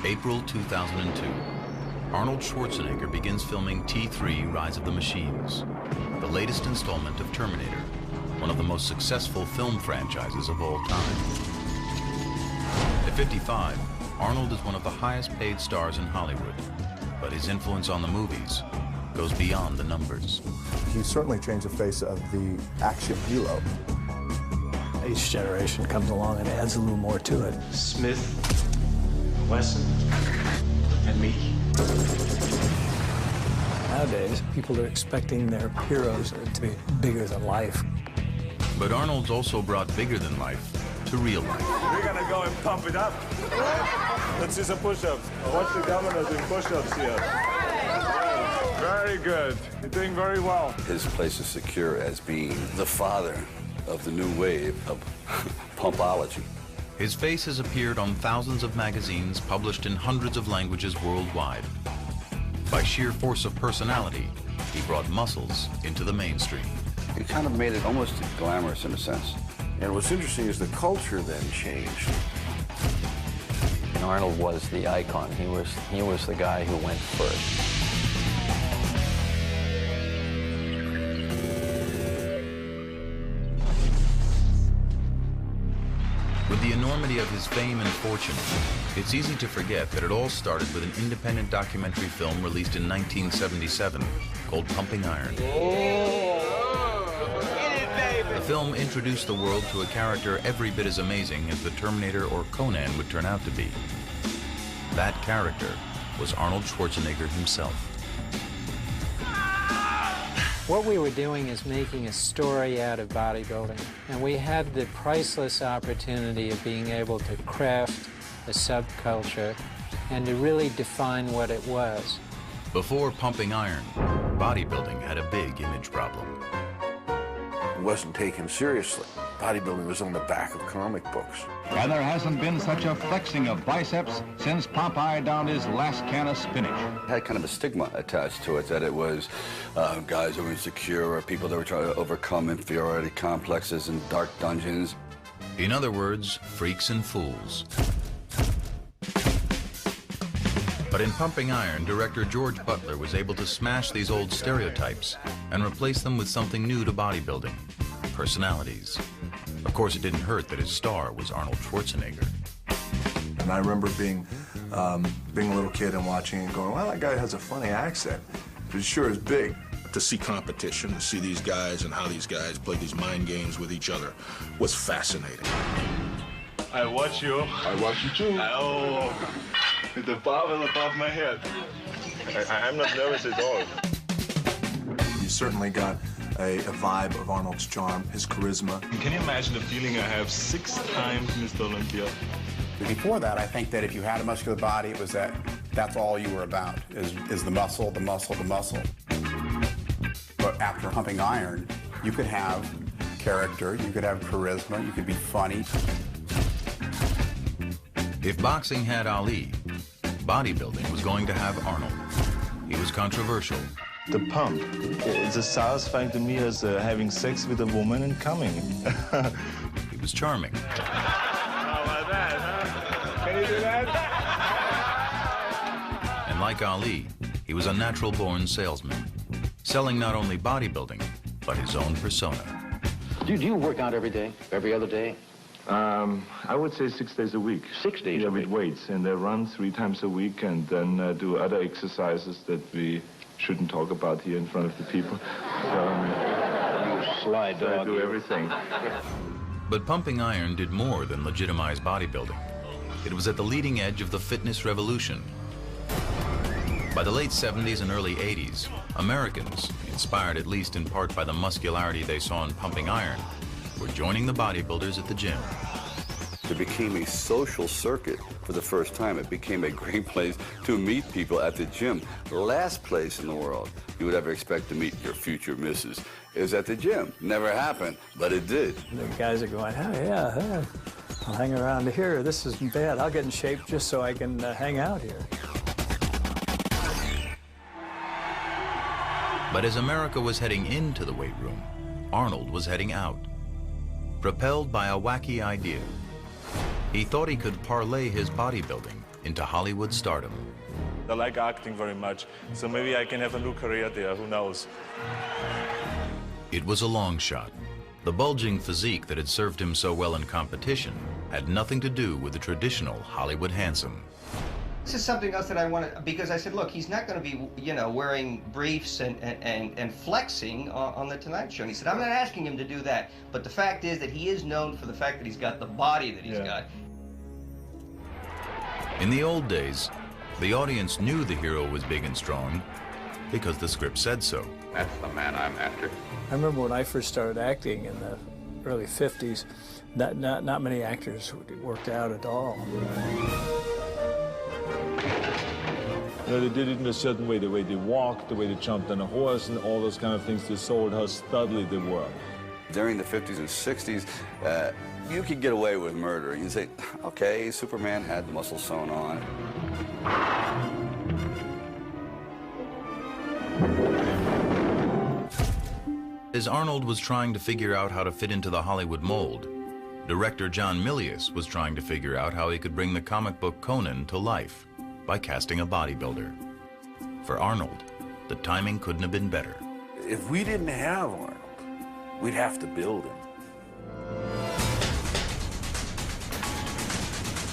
April 2002. Arnold Schwarzenegger begins filming T3 Rise of the Machines, the latest installment of Terminator, one of the most successful film franchises of all time. At 55, Arnold is one of the highest paid stars in Hollywood, but his influence on the movies goes beyond the numbers. He certainly changed the face of the action hero. Each generation comes along and adds a little more to it. Smith, Wesson, and me. Nowadays, people are expecting their heroes to be bigger than life. But Arnold's also brought bigger than life to real life. We're gonna go and pump it up. Let's do some push-ups. Watch the governor doing push-ups here. Very good. You're doing very well. His place is secure as being the father of the new wave of pumpology. His face has appeared on thousands of magazines published in hundreds of languages worldwide. By sheer force of personality, he brought muscles into the mainstream. He kind of made it almost glamorous in a sense. And what's interesting is the culture then changed. Arnold was the icon. He was the guy who went first. With the enormity of his fame and fortune, it's easy to forget that it all started with an independent documentary film released in 1977 called Pumping Iron. The film introduced the world to a character every bit as amazing as the Terminator or Conan would turn out to be. That character was Arnold Schwarzenegger himself. What we were doing is making a story out of bodybuilding, and we had the priceless opportunity of being able to craft a subculture and to really define what it was. Before Pumping Iron, bodybuilding had a big image problem. It wasn't taken seriously. Bodybuilding was on the back of comic books. And there hasn't been such a flexing of biceps since Popeye downed his last can of spinach. It had kind of a stigma attached to it, that it was guys who were insecure or people that were trying to overcome inferiority complexes in dark dungeons. In other words, freaks and fools. But in Pumping Iron, director George Butler was able to smash these old stereotypes and replace them with something new to bodybuilding: personalities. Of course, it didn't hurt that his star was Arnold Schwarzenegger. And I remember being a little kid and watching and going, well, that guy has a funny accent. But it sure is big. To see competition, to see these guys and how these guys play these mind games with each other was fascinating. I watch you. I watch you too. Oh, with the barbell above my head. I'm not nervous at all. You certainly got a vibe of Arnold's charm, his charisma. Can you imagine the feeling I have 6 times Mr. Olympia? Before that, I think that if you had a muscular body, it was that's all you were about, is the muscle, the muscle, the muscle. But after Pumping Iron, you could have character, you could have charisma, you could be funny. If boxing had Ali, bodybuilding was going to have Arnold. He was controversial. The pump. It's as satisfying to me as having sex with a woman and coming. He was charming. How about that, huh? Can you do that? And like Ali, he was a natural-born salesman, selling not only bodybuilding, but his own persona. Do you work out every day, every other day? I would say 6 days a week. 6 days a week? With weights, and I run 3 times a week, and then do other exercises that we shouldn't talk about here in front of the people. You sly dog. I do everything. But Pumping Iron did more than legitimize bodybuilding. It was at the leading edge of the fitness revolution. By the late 70s and early 80s, Americans, inspired at least in part by the muscularity they saw in Pumping Iron, were joining the bodybuilders at the gym. It became a social circuit for the first time. It became a great place to meet people at the gym. The last place in the world you would ever expect to meet your future missus is at the gym. Never happened, but it did. The guys are going, oh, yeah, I'll hang around here. This isn't bad. I'll get in shape just so I can hang out here. But as America was heading into the weight room, Arnold was heading out. Propelled by a wacky idea, he thought he could parlay his bodybuilding into Hollywood stardom. I like acting very much, so maybe I can have a new career there, who knows. It was a long shot. The bulging physique that had served him so well in competition had nothing to do with the traditional Hollywood handsome. This is something else that I wanted, because I said, look, he's not going to be, you know, wearing briefs and flexing on The Tonight Show. And he said, I'm not asking him to do that. But the fact is that he is known for the fact that he's got the body that he's got. In the old days, the audience knew the hero was big and strong because the script said so. That's the man I'm after. I remember when I first started acting in the early 50s, not many actors worked out at all. You know, they did it in a certain way, the way they walked, the way they jumped on a horse, and all those kind of things. They sold how studly they were. During the 50s and 60s, you could get away with murder. You'd say, okay, Superman had the muscle sewn on. As Arnold was trying to figure out how to fit into the Hollywood mold, director John Milius was trying to figure out how he could bring the comic book Conan to life by casting a bodybuilder. For Arnold, the timing couldn't have been better. If we didn't have Arnold, we'd have to build him.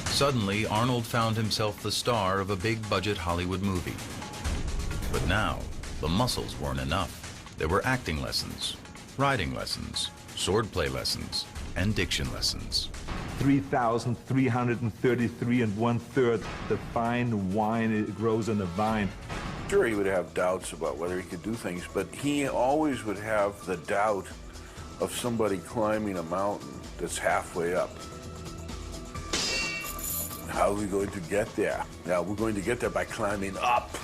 Suddenly, Arnold found himself the star of a big-budget Hollywood movie. But now, the muscles weren't enough. There were acting lessons, riding lessons, swordplay lessons, and diction lessons. 3,333 1/3 the fine wine it grows on the vine. Sure, he would have doubts about whether he could do things, but he always would have the doubt of somebody climbing a mountain that's halfway up. How are we going to get there? Now, we're going to get there by climbing up.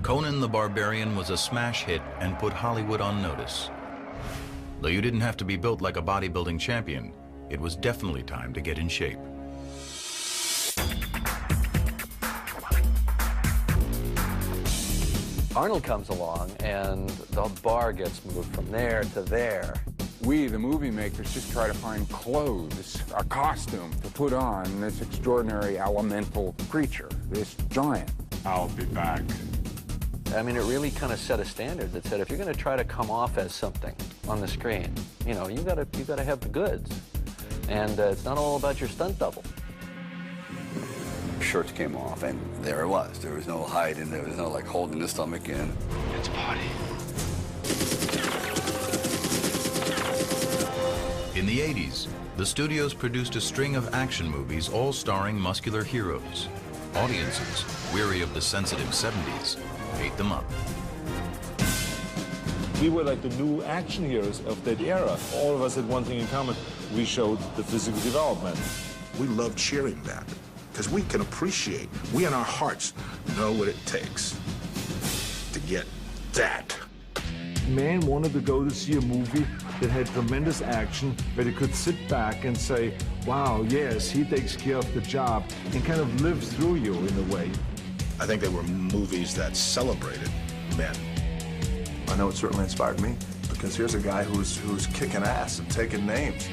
Conan the Barbarian was a smash hit and put Hollywood on notice. Though you didn't have to be built like a bodybuilding champion, it was definitely time to get in shape. Arnold comes along, and the bar gets moved from there to there. We, the movie makers, just try to find clothes, a costume to put on this extraordinary elemental creature, this giant. I'll be back. I mean, it really kind of set a standard that said, if you're going to try to come off as something on the screen, you know, you gotta have the goods, and it's not all about your stunt double. Shirts came off, and there it was. There was no hiding. There was no like holding the stomach in. It's a party. In the 80s, the studios produced a string of action movies all starring muscular heroes. Audiences, weary of the sensitive 70s, ate them up. We were like the new action heroes of that era. All of us had one thing in common. We showed the physical development. We love cheering that because we can appreciate, we in our hearts know what it takes to get that. Man wanted to go to see a movie that had tremendous action, where they could sit back and say, wow, yes, he takes care of the job, and kind of live through you in a way. I think they were movies that celebrated men. I know it certainly inspired me, because here's a guy who's kicking ass and taking names.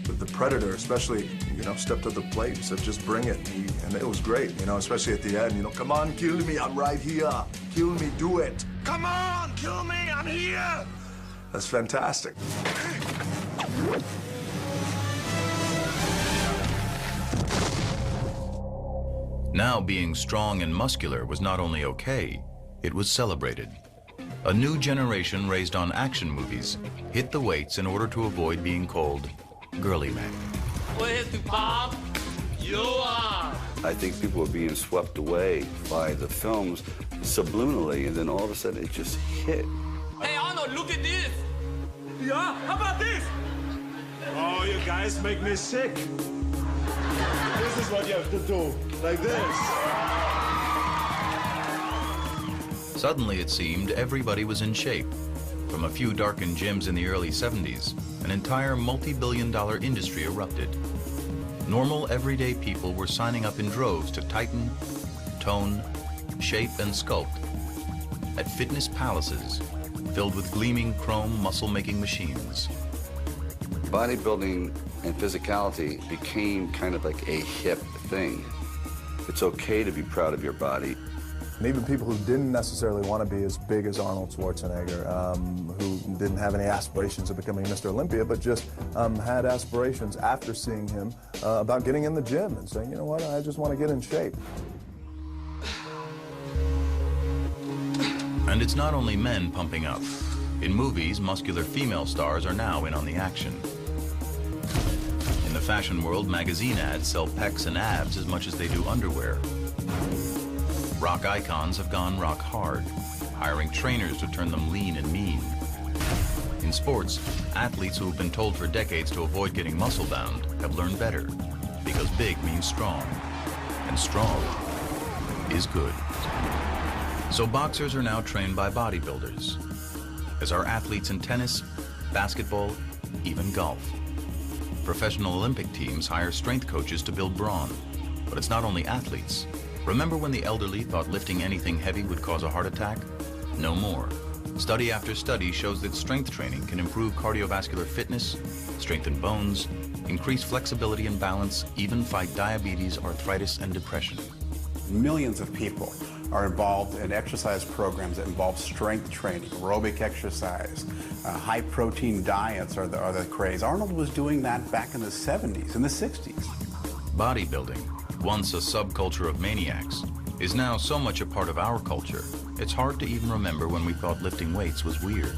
But the Predator, especially, you know, stepped to the plate and said, just bring it. And it was great, you know, especially at the end, you know, come on, kill me, I'm right here. Kill me, do it. Come on, kill me, I'm here. That's fantastic. Now being strong and muscular was not only okay, it was celebrated. A new generation raised on action movies hit the weights in order to avoid being called girly men. Where's the bomb? You are. I think people were being swept away by the films subliminally, and then all of a sudden it just hit. Hey, Arnold, look at this. Yeah, how about this? Oh, you guys make me sick. This is what you have to do, like this. Suddenly, it seemed everybody was in shape. From a few darkened gyms in the early 70s, an entire multi-billion-dollar industry erupted. Normal, everyday people were signing up in droves to tighten, tone, shape, and sculpt at fitness palaces filled with gleaming chrome muscle-making machines. Bodybuilding And physicality became kind of like a hip thing. It's okay to be proud of your body. And even people who didn't necessarily want to be as big as Arnold Schwarzenegger, who didn't have any aspirations of becoming Mr. Olympia, but just had aspirations after seeing him about getting in the gym and saying, you know what, I just want to get in shape. And it's not only men pumping up. In movies, muscular female stars are now in on the action. In the fashion world, magazine ads sell pecs and abs as much as they do underwear. Rock icons have gone rock hard, hiring trainers to turn them lean and mean. In sports, athletes who have been told for decades to avoid getting muscle-bound have learned better, because big means strong, and strong is good. So boxers are now trained by bodybuilders, as are athletes in tennis, basketball, even golf. Professional Olympic teams hire strength coaches to build brawn, but it's not only athletes. Remember when the elderly thought lifting anything heavy would cause a heart attack? No more. Study after study shows that strength training can improve cardiovascular fitness, strengthen bones, increase flexibility and balance, even fight diabetes, arthritis, and depression. Millions of people are involved in exercise programs that involve strength training, aerobic exercise, high-protein diets are the craze. Arnold was doing that back in the 70s and the 60s. Bodybuilding, once a subculture of maniacs, is now so much a part of our culture, it's hard to even remember when we thought lifting weights was weird.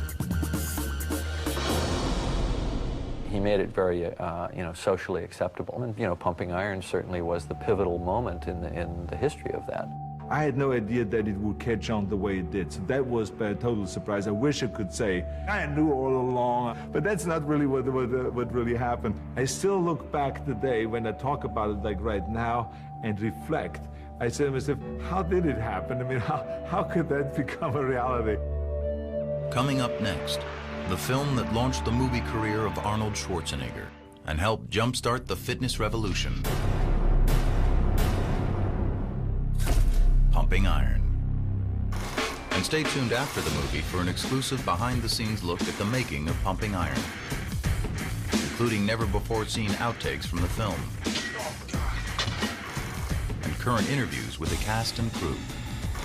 He made it very, socially acceptable. And, pumping iron certainly was the pivotal moment in the history of that. I had no idea that it would catch on the way it did, so that was a total surprise. I wish I could say, I knew all along, but that's not really what really happened. I still look back today when I talk about it like right now and reflect. I say to myself, how did it happen? I mean, how could that become a reality? Coming up next, the film that launched the movie career of Arnold Schwarzenegger and helped jumpstart the fitness revolution. Pumping Iron. And stay tuned after the movie for an exclusive behind-the-scenes look at the making of Pumping Iron, including never-before-seen outtakes from the film and current interviews with the cast and crew.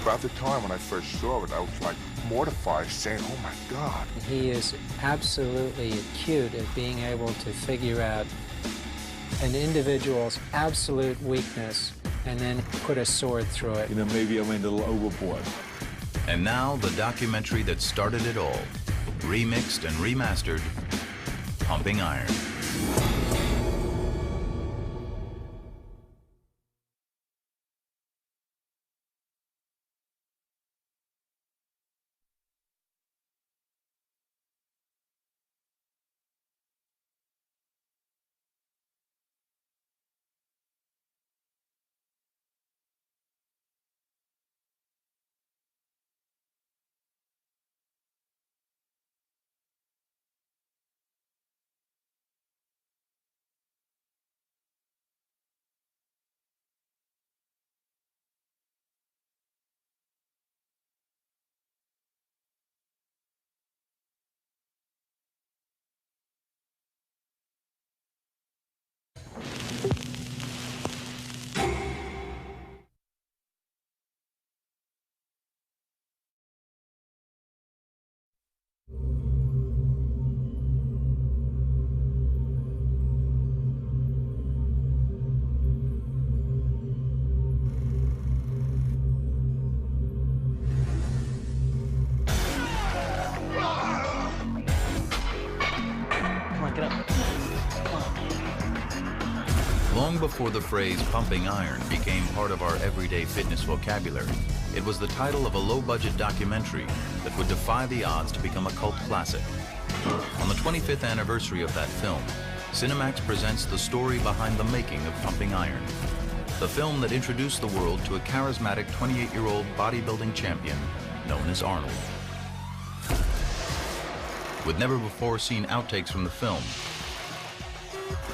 About the time when I first saw it, I was like mortified, saying, oh my God. He is absolutely acute at being able to figure out an individual's absolute weakness and then put a sword through it. Maybe I went a little overboard. And now the documentary that started it all, remixed and remastered, Pumping Iron. Long before the phrase pumping iron became part of our everyday fitness vocabulary, it was the title of a low-budget documentary that would defy the odds to become a cult classic. On the 25th anniversary of that film, Cinemax presents the story behind the making of Pumping Iron, the film that introduced the world to a charismatic 28-year-old bodybuilding champion known as Arnold. With never-before-seen outtakes from the film,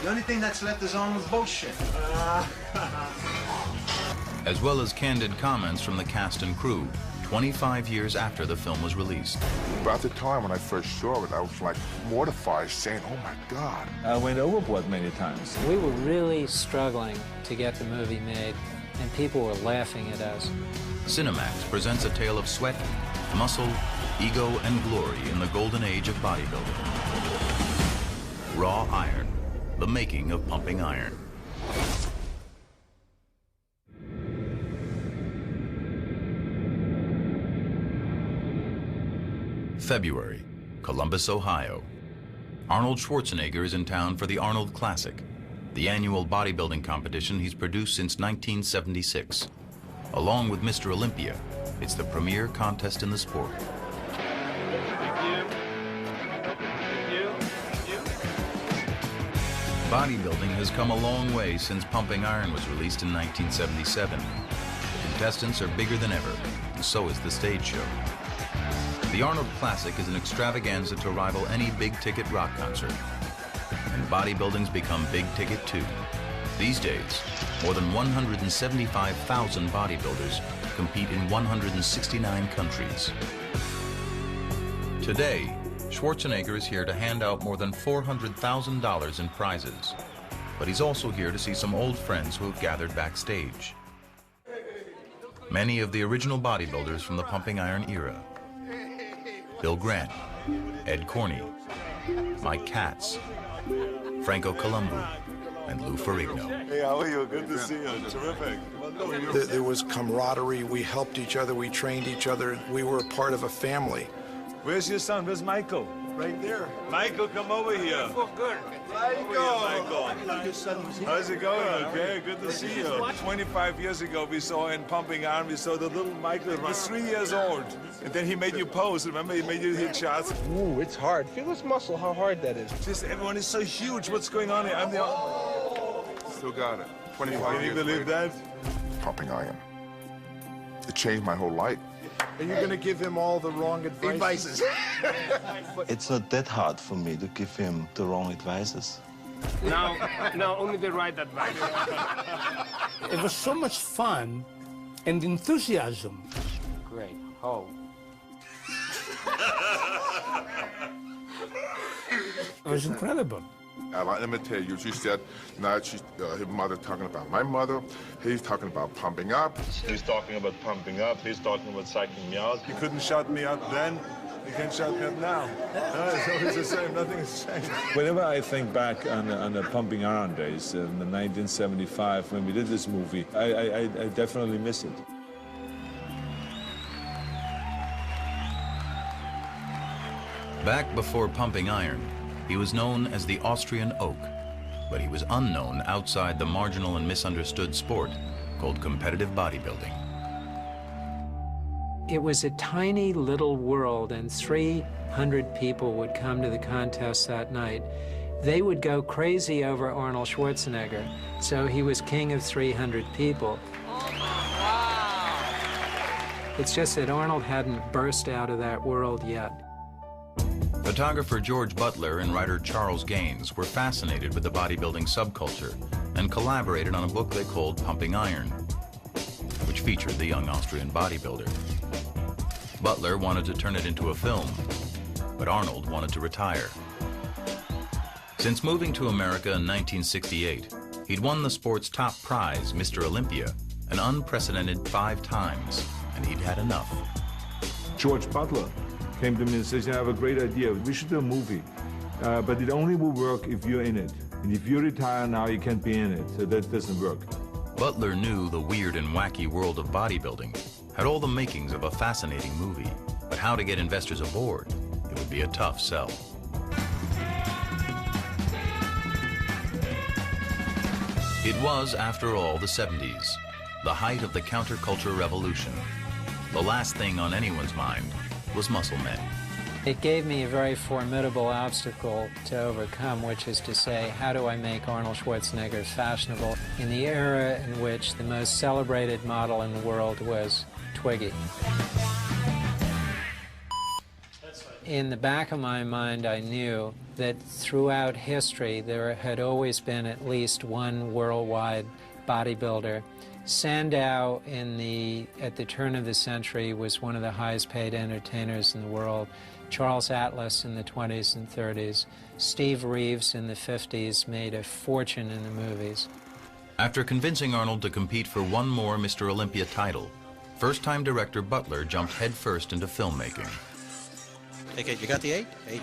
the only thing that's left is Arnold's bullshit. as well as candid comments from the cast and crew 25 years after the film was released. About the time when I first saw it, I was like mortified, saying, oh my God. I went overboard many times. We were really struggling to get the movie made, and people were laughing at us. Cinemax presents a tale of sweat, muscle, ego, and glory in the golden age of bodybuilding. Raw Iron, the making of pumping iron. February, Columbus, Ohio. Arnold Schwarzenegger is in town for the Arnold Classic, the annual bodybuilding competition he's produced since 1976. Along with Mr. Olympia, it's the premier contest in the sport. Bodybuilding has come a long way since Pumping Iron was released in 1977. The contestants are bigger than ever, and so is the stage show. The Arnold Classic is an extravaganza to rival any big-ticket rock concert. And bodybuilding's become big-ticket too. These days, more than 175,000 bodybuilders compete in 169 countries. Today, Schwarzenegger is here to hand out more than $400,000 in prizes. But he's also here to see some old friends who have gathered backstage. Many of the original bodybuilders from the Pumping Iron era. Bill Grant, Ed Corney, Mike Katz, Franco Columbu, and Lou Ferrigno. Hey, how are you? Good to see you. Terrific. There was camaraderie. We helped each other. We trained each other. We were a part of a family. Where's your son? Where's Michael? Right there. Michael, come over here. Good. Michael. How's it going? Okay, good to see you. 25 years ago, we saw in Pumping Iron, we saw the little Michael. He was 3 years old. And then he made you pose. Remember, he made you hit shots. Ooh, it's hard. Feel this muscle, how hard that is. Just everyone is so huge. What's going on here? I'm the... Still got it. 25 Can you years believe later. that? Pumping Iron. It changed my whole life. Are you going to give him all the wrong advice? It's not that hard for me to give him the wrong advices. No, only the right advice. It was so much fun and enthusiasm. Great. Oh. It was incredible. Let me tell you, she said, now she's his mother talking about my mother. He's talking about pumping up. He's talking about pumping up. He's talking about psyching me out. You couldn't shut me up then. You can't shut me up now. It's always the same. Nothing has changed. Whenever I think back on the Pumping Iron days in the 1975 when we did this movie, I definitely miss it. Back before Pumping Iron, he was known as the Austrian Oak, but he was unknown outside the marginal and misunderstood sport called competitive bodybuilding. It was a tiny little world, and 300 people would come to the contest that night. They would go crazy over Arnold Schwarzenegger, so he was king of 300 people. It's just that Arnold hadn't burst out of that world yet. Photographer George Butler and writer Charles Gaines were fascinated with the bodybuilding subculture and collaborated on a book they called Pumping Iron, which featured the young Austrian bodybuilder. Butler wanted to turn it into a film, but Arnold wanted to retire. Since moving to America in 1968, he'd won the sport's top prize, Mr. Olympia, an unprecedented 5 times, and he'd had enough. George Butler came to me and says, I have a great idea. We should do a movie, but it only will work if you're in it. And if you retire now, you can't be in it, so that doesn't work. Butler knew the weird and wacky world of bodybuilding had all the makings of a fascinating movie, but how to get investors aboard, it would be a tough sell. It was, after all, the 70s, the height of the counterculture revolution. The last thing on anyone's mind was muscle men. It gave me a very formidable obstacle to overcome, which is to say, how do I make Arnold Schwarzenegger fashionable in the era in which the most celebrated model in the world was Twiggy? In the back of my mind, I knew that throughout history, there had always been at least one worldwide bodybuilder Sandow at the turn of the century was one of the highest paid entertainers in the world. Charles Atlas in the 20s and 30s. Steve Reeves in the 50s made a fortune in the movies. After convincing Arnold to compete for one more Mr. Olympia title, first-time director Butler jumped headfirst into filmmaking. Take it. You got the 8? 8.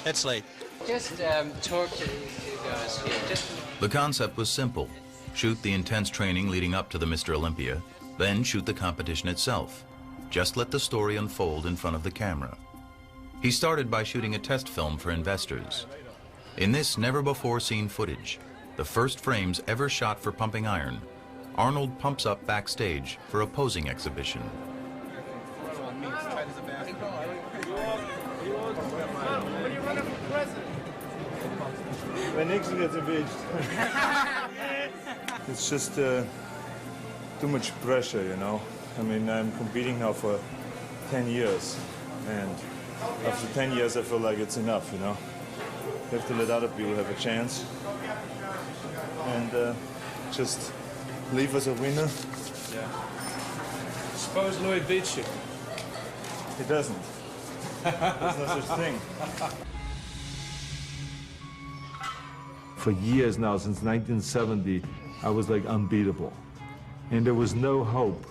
That's late. Just talk to these two guys here. The concept was simple. Shoot the intense training leading up to the Mr. Olympia, then shoot the competition itself. Just let the story unfold in front of the camera. He started by shooting a test film for investors. In this never-before-seen footage, the first frames ever shot for Pumping Iron, Arnold pumps up backstage for a posing exhibition. Wenn nichts jetzt erwischt. It's just too much pressure, you know. I mean, I'm competing now for 10 years, and after 10 years I feel like it's enough, you know. You have to let other people have a chance, and just leave as a winner. Yeah. Suppose Louis beats you. He doesn't. There's no such thing. For years now, since 1970, I was like unbeatable. And there was no hope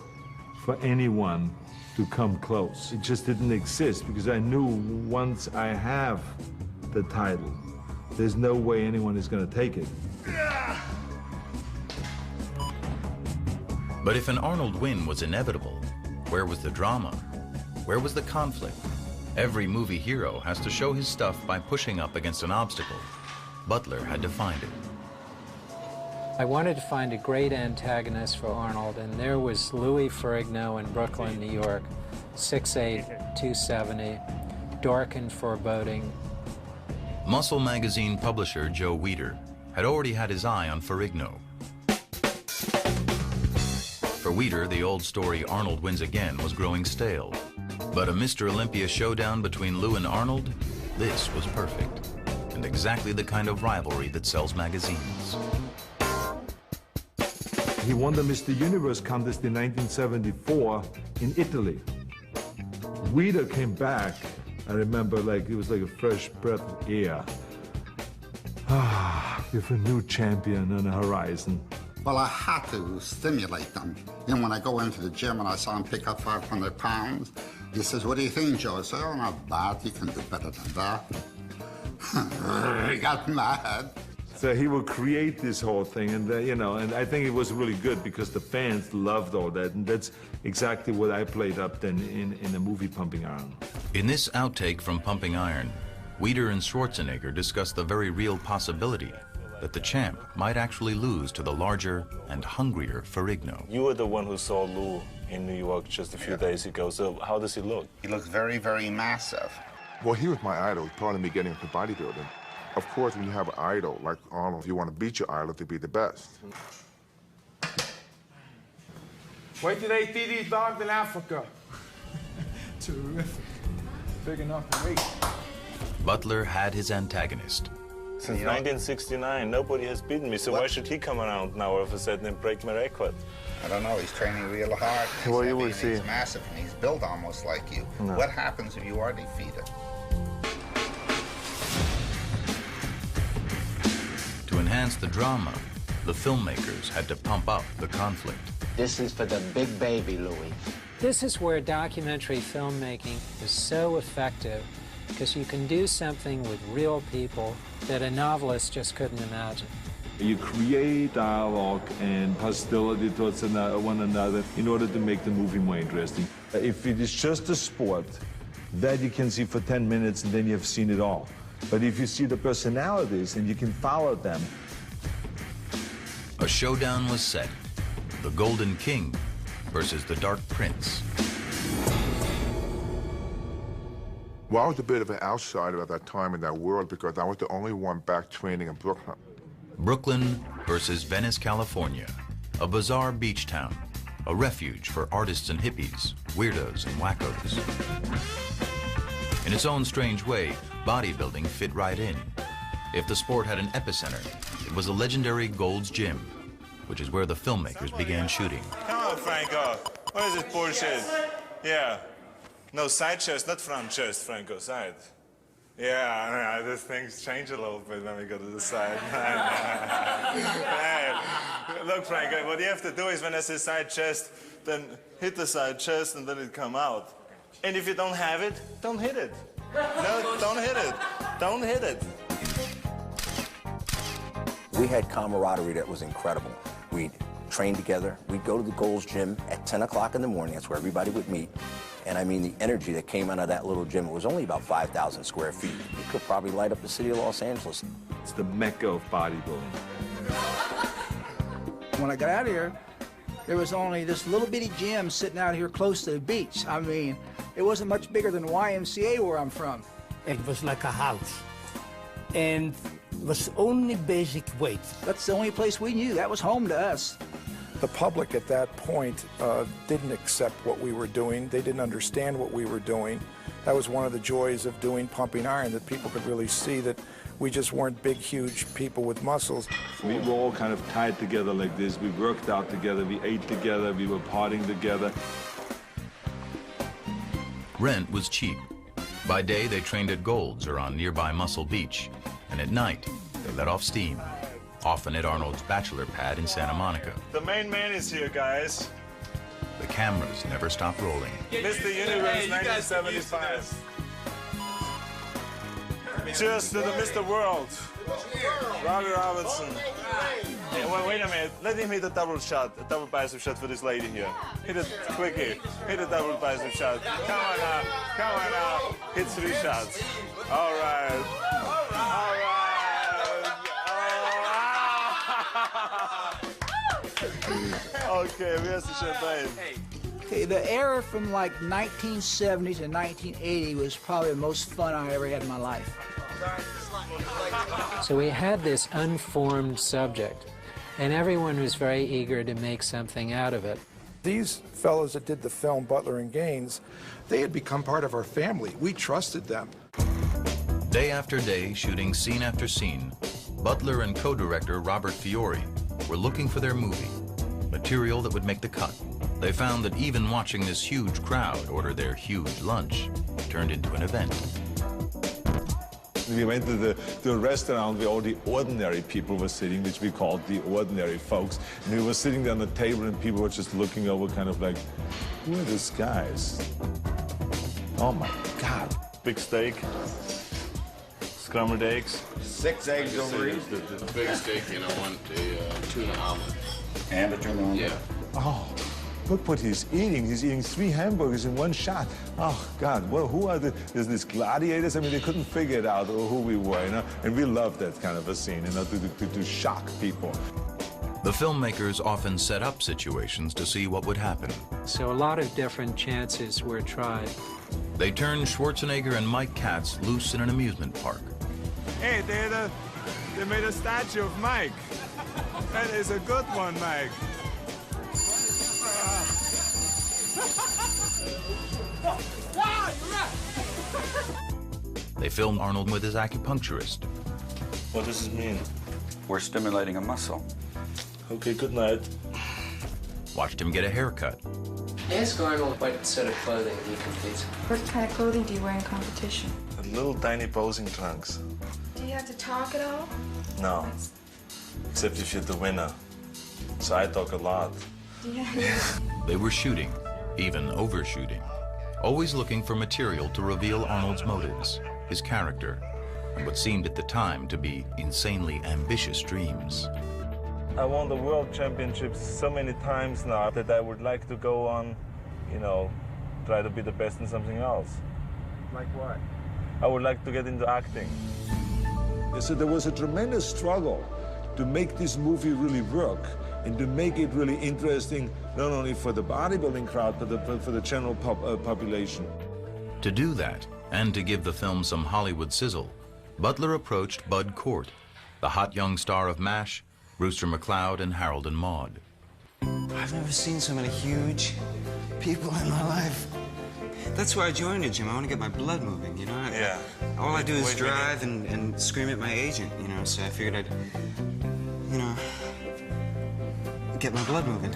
for anyone to come close. It just didn't exist because I knew once I have the title, there's no way anyone is going to take it. But if an Arnold win was inevitable, where was the drama? Where was the conflict? Every movie hero has to show his stuff by pushing up against an obstacle. Butler had to find it. I wanted to find a great antagonist for Arnold, and there was Louis Ferrigno in Brooklyn, New York, 6'8", 270, dark and foreboding. Muscle magazine publisher Joe Weider had already had his eye on Ferrigno. For Weider, the old story Arnold wins again was growing stale. But a Mr. Olympia showdown between Lou and Arnold, this was perfect. And exactly the kind of rivalry that sells magazines. He won the Mr. Universe contest in 1974 in Italy. Weider came back, I remember, like it was like a fresh breath of air. With a new champion on the horizon. Well, I had to stimulate them. And when I go into the gym and I saw him pick up 500 pounds, he says, "What do you think, Joe?" I say, "Oh, not bad. You can do better than that." He got mad. So he would create this whole thing, and you know, and I think it was really good because the fans loved all that, and that's exactly what I played up then in the movie Pumping Iron. In this outtake from Pumping Iron, Weider and Schwarzenegger discussed the very real possibility that the champ might actually lose to the larger and hungrier Ferrigno. You were the one who saw Lou in New York just a few days ago, so how does he look? He looks very, very massive. Well, he was my idol, part of me getting into bodybuilding. Of course, when you have an idol like Arnold, you want to beat your idol to be the best. Wait till they see these dogs in Africa. Terrific. Big enough to wait. Butler had his antagonist. Since 1969, nobody has beaten me, so why should he come around now all of a sudden and break my record? I don't know, he's training real hard. He's Well, heavy you will and see. He's massive, and he's built almost like you. No. What happens if you are defeated? To enhance the drama, the filmmakers had to pump up the conflict. This is for the big baby, Louis. This is where documentary filmmaking is so effective, because you can do something with real people that a novelist just couldn't imagine. You create dialogue and hostility towards one another in order to make the movie more interesting. If it is just a sport, that you can see for 10 minutes and then you have seen it all. But if you see the personalities and you can follow them. A showdown was set. The Golden King versus the Dark Prince. Well, I was a bit of an outsider at that time in that world because I was the only one back training in Brooklyn. Brooklyn versus Venice, California, a bizarre beach town, a refuge for artists and hippies, weirdos and wackos. In its own strange way, bodybuilding fit right in. If the sport had an epicenter, it was a legendary Gold's Gym. which is where the filmmakers began shooting. Come on, Franco. What is this bullshit? Yeah. No, side chest, not front chest, Franco, side. Yeah, these things change a little bit when we go to the side. Hey, look, Franco, what you have to do is when I say side chest, then hit the side chest and then it come out. And if you don't have it, don't hit it. No, don't hit it. Don't hit it. We had camaraderie that was incredible. We'd train together. We'd go to the Gold's Gym at 10 o'clock in the morning. That's where everybody would meet. And I mean, the energy that came out of that little gym, it was only about 5,000 square feet. It could probably light up the city of Los Angeles. It's the mecca of bodybuilding. When I got out of here, there was only this little bitty gym sitting out here close to the beach. I mean, it wasn't much bigger than YMCA where I'm from. It was like a house. And it was only basic weights. That's the only place we knew. That was home to us. The public at that point didn't accept what we were doing. They didn't understand what we were doing. That was one of the joys of doing Pumping Iron, that people could really see that we just weren't big, huge people with muscles. We were all kind of tied together like this. We worked out together, we ate together, we were partying together. Rent was cheap. By day, they trained at Gold's or on nearby Muscle Beach, and at night, they let off steam, often at Arnold's bachelor pad in Santa Monica. The main man is here, guys. The cameras never stopped rolling. Mr. Universe 1975. Cheers to the Mr. World, Robbie Robinson. Hey, wait a minute, let him hit a double shot, a double bicep shot for this lady here. Hit it quickly, hit a double bicep shot. Come on now, hit 3 shots. All right, all right. Okay, where's the champagne? Okay, the era from like 1970 to 1980 was probably the most fun I ever had in my life. So we had this unformed subject, and everyone was very eager to make something out of it. These fellows that did the film, Butler and Gaines, they had become part of our family. We trusted them. Day after day, shooting scene after scene, Butler and co-director Robert Fiore were looking for their movie, material that would make the cut. They found that even watching this huge crowd order their huge lunch turned into an event. We went to the restaurant where all the ordinary people were sitting, which we called the ordinary folks. And we were sitting there on the table and people were just looking over kind of like, who are these guys? Oh my God. Big steak, scrambled eggs. 6 eggs over each. The big steak, and I want a tuna omelet. And a tuna omelet? Yeah. Oh, look what he's eating. He's eating 3 hamburgers in one shot. Oh, God, well, who are these gladiators? I mean, they couldn't figure it out who we were, you know? And we loved that kind of a scene, you know, to shock people. The filmmakers often set up situations to see what would happen. So a lot of different chances were tried. They turned Schwarzenegger and Mike Katz loose in an amusement park. Hey, they made a statue of Mike. That is a good one, Mike. They filmed Arnold with his acupuncturist. What does it mean? We're stimulating a muscle. Okay, good night. Watched him get a haircut. Ask Arnold what set of clothing he competes. What kind of clothing do you wear in competition? Little tiny posing trunks. Do you have to talk at all? No. Except if you're the winner. So I talk a lot. Yeah. They were shooting, even overshooting, always looking for material to reveal Arnold's motives, his character, and what seemed at the time to be insanely ambitious dreams. I won the World Championships so many times now that I would like to go on, you know, try to be the best in something else. Like what? I would like to get into acting. So there was a tremendous struggle to make this movie really work and to make it really interesting, not only for the bodybuilding crowd, but for the general population. To do that, and to give the film some Hollywood sizzle, Butler approached Bud Cort, the hot young star of MASH, Brewster McCloud, and Harold and Maude. I've never seen so many huge people in my life. That's why I joined a gym. I want to get my blood moving, you know? Yeah. All I do is drive and scream at my agent, you know? So I figured I'd, you know, get my blood moving.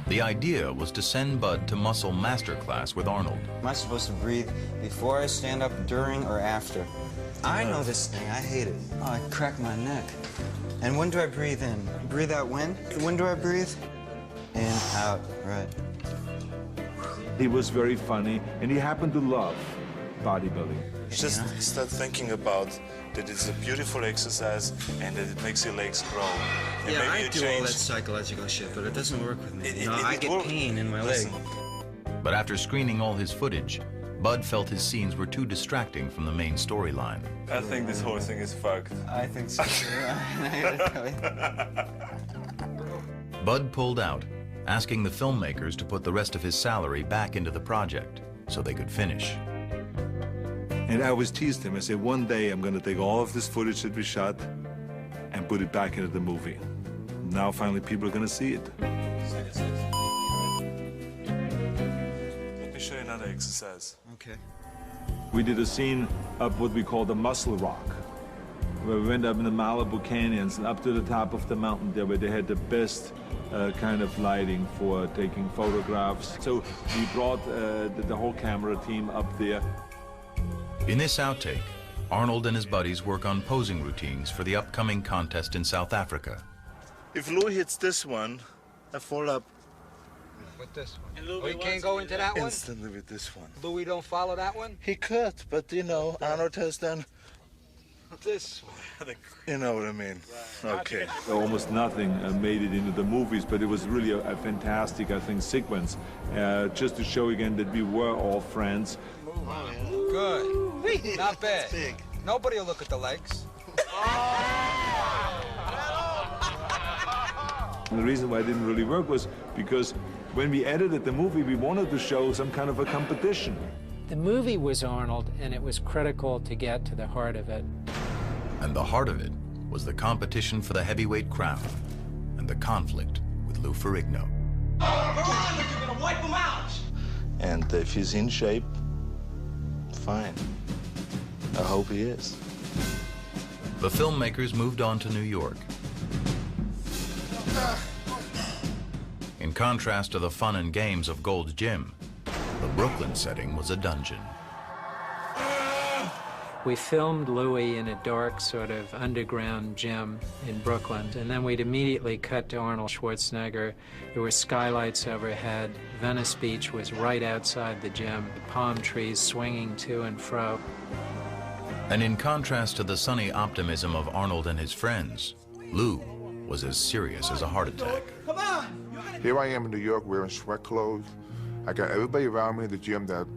The idea was to send Bud to muscle masterclass with Arnold. Am I supposed to breathe before I stand up, during, or after? I know this thing. I hate it. Oh, I crack my neck. And when do I breathe in? Breathe out when? When do I breathe? In, out, right. He was very funny, and he happened to love bodybuilding. Just start thinking about that it's a beautiful exercise and that it makes your legs grow. And Yeah, maybe I you do change. all that psychological shit, but it doesn't work with me. It- No, I it get will- pain in my Listen. leg. But after screening all his footage, Bud felt his scenes were too distracting from the main storyline. I think this whole thing is fucked. I think so too. I gotta tell you. Bud pulled out, asking the filmmakers to put the rest of his salary back into the project so they could finish. And I always teased him. I said, one day I'm going to take all of this footage that we shot and put it back into the movie. Now finally people are going to see it. Let me show you another exercise. Okay. We did a scene up what we call the Muscle Rock, where we went up in the Malibu Canyons and up to the top of the mountain there where they had the best kind of lighting for taking photographs. So we brought the whole camera team up there. In this outtake, Arnold and his buddies work on posing routines for the upcoming contest in South Africa. If Louis hits this one, I fall up With this one. Oh, he can't go into that one? instantly with this one. Louis don't follow that one? He could, but you know, Arnold has done, This one. you know what I mean. Okay. Almost nothing made it into the movies, but it was really a fantastic, I think, sequence. Just to show again that we were all friends. Good. Not bad. Nobody will look at the legs. And the reason why it didn't really work was because when we edited the movie, we wanted to show some kind of a competition. The movie was Arnold, and it was critical to get to the heart of it. And the heart of it was the competition for the heavyweight crown and the conflict with Lou Ferrigno. Veronica, you're gonna wipe them out! And if he's in shape, fine. I hope he is. The filmmakers moved on to New York. In contrast to the fun and games of Gold's Gym, the Brooklyn setting was a dungeon. We filmed Louis in a dark sort of underground gym in Brooklyn, and then we'd immediately cut to Arnold Schwarzenegger. There were skylights overhead. Venice Beach was right outside the gym, palm trees swinging to and fro. And in contrast to the sunny optimism of Arnold and his friends, Lou was as serious as a heart attack. Come on! Here I am in New York wearing sweat clothes. I got everybody around me in the gym that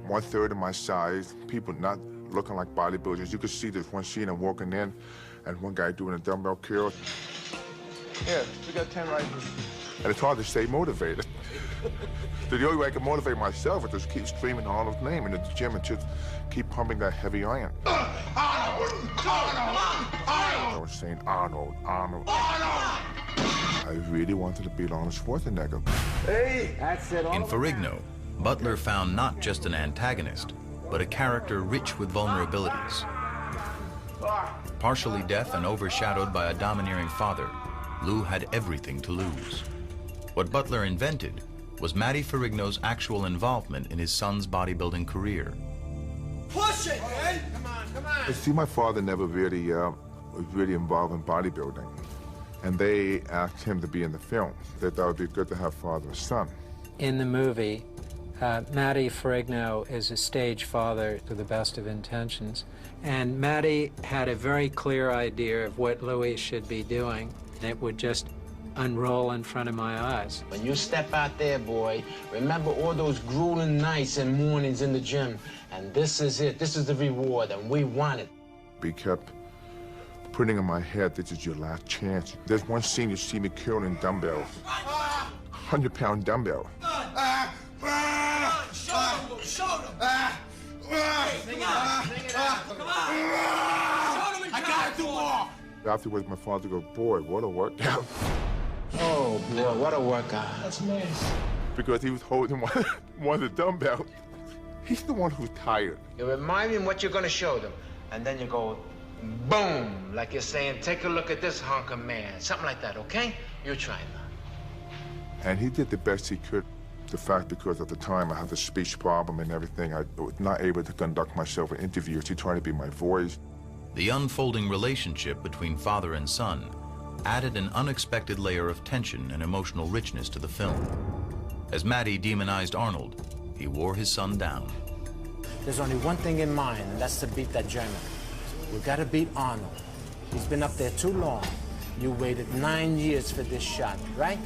1/3 of my size, people not looking like bodybuilders. You could see this one scene I'm walking in and one guy doing a dumbbell curl. Yeah, we got 10 right here. And it's hard to stay motivated. The only way I can motivate myself is just keep screaming Arnold's name in the gym and just keep pumping that heavy iron. I was saying Arnold, Arnold. I really wanted to beat Arnold Schwarzenegger. Hey! That's it. In Ferrigno, Butler found not just an antagonist, but a character rich with vulnerabilities. Partially deaf and overshadowed by a domineering father, Lou had everything to lose. What Butler invented was Matty Ferrigno's actual involvement in his son's bodybuilding career. Push it, man! Come on, come on! See, my father never really was really involved in bodybuilding. And they asked him to be in the film. They thought it would be good to have father and son. In the movie, Matty Ferrigno is a stage father to the best of intentions. And Matty had a very clear idea of what Louis should be doing. It would just unroll in front of my eyes. When you step out there, boy, remember all those grueling nights and mornings in the gym. And this is it. This is the reward, and we want it. We kept putting in my head, this is your last chance. There's one scene you see me curling dumbbells. 100-pound dumbbell. Show them! Show them! Sing it out! Sing it out! Come on! Show them! I gotta do more! Afterwards, my father goes, boy, what a workout. Oh, boy, what a workout. That's nice. Because he was holding one of the dumbbells. He's the one who's tired. You remind me what you're gonna show them, and then you go, Boom, like you're saying, take a look at this hunk of man. Something like that, okay? You try now. And he did the best he could. The fact, because at the time I had a speech problem and everything, I was not able to conduct myself in interviews. He tried to be my voice. The unfolding relationship between father and son added an unexpected layer of tension and emotional richness to the film. As Matty demonized Arnold, he wore his son down. There's only one thing in mind, and that's to beat that German. We gotta beat Arnold. He's been up there too long. You waited 9 years for this shot, right?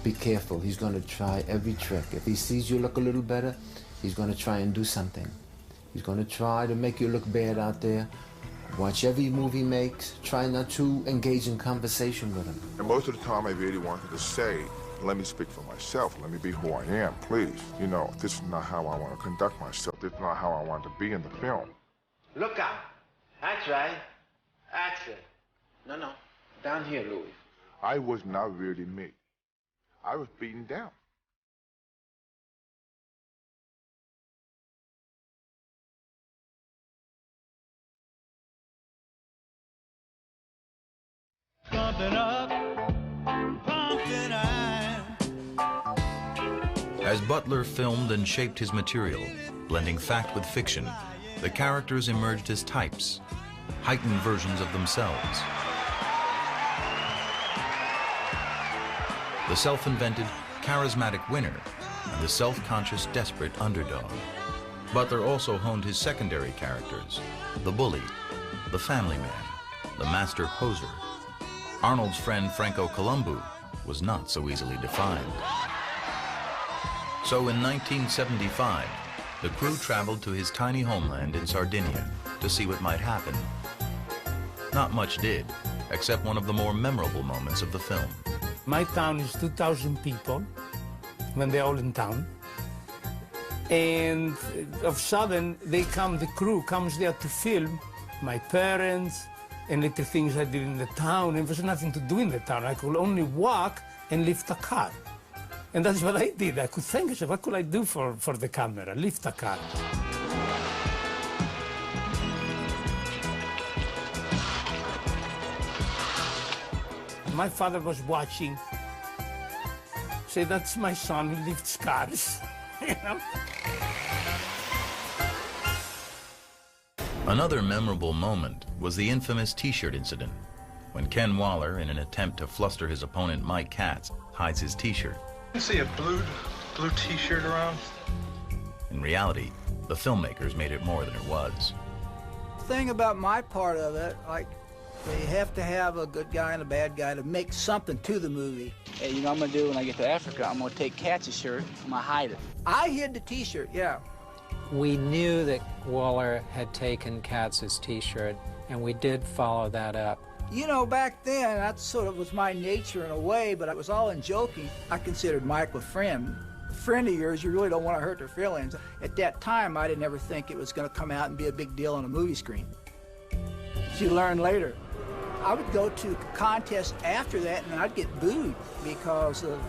Be careful. He's gonna try every trick. If he sees you look a little better, he's gonna try and do something. He's gonna try to make you look bad out there. Watch every move he makes. Try not to engage in conversation with him. And most of the time I really wanted to say, let me speak for myself. Let me be who I am, please. You know, this is not how I want to conduct myself. This is not how I want to be in the film. Look out. That's right. That's it. No. Down here, Louis. I was not really me. I was beaten down. As Butler filmed and shaped his material, blending fact with fiction, the characters emerged as types, heightened versions of themselves. The self-invented, charismatic winner and the self-conscious, desperate underdog. Butler also honed his secondary characters, the bully, the family man, the master poser. Arnold's friend Franco Columbu was not so easily defined. So in 1975, the crew traveled to his tiny homeland in Sardinia to see what might happen. Not much did, except one of the more memorable moments of the film. My town is 2,000 people when they're all in town. And of a sudden, the crew comes there to film my parents and little things I did in the town. And there was nothing to do in the town. I could only walk and lift a car. And that's what I did. I could think, I said, what could I do for the camera? Lift a car. My father was watching. Say, that's my son who lifts cars. You know? Another memorable moment was the infamous T-shirt incident, when Ken Waller, in an attempt to fluster his opponent Mike Katz, hides his T-shirt. You see a blue T-shirt around? In reality, the filmmakers made it more than it was. The thing about my part of it, like, you have to have a good guy and a bad guy to make something to the movie. Hey, you know what I'm gonna do when I get to Africa? I'm gonna take Katz's shirt, I'm gonna hide it. I hid the T-shirt, yeah. We knew that Waller had taken Katz's T-shirt, and we did follow that up. You know, back then, that sort of was my nature in a way, but it was all in joking. I considered Mike a friend. A friend of yours, you really don't want to hurt their feelings. At that time, I didn't ever think it was going to come out and be a big deal on a movie screen. You learn later. I would go to contests after that, and I'd get booed because of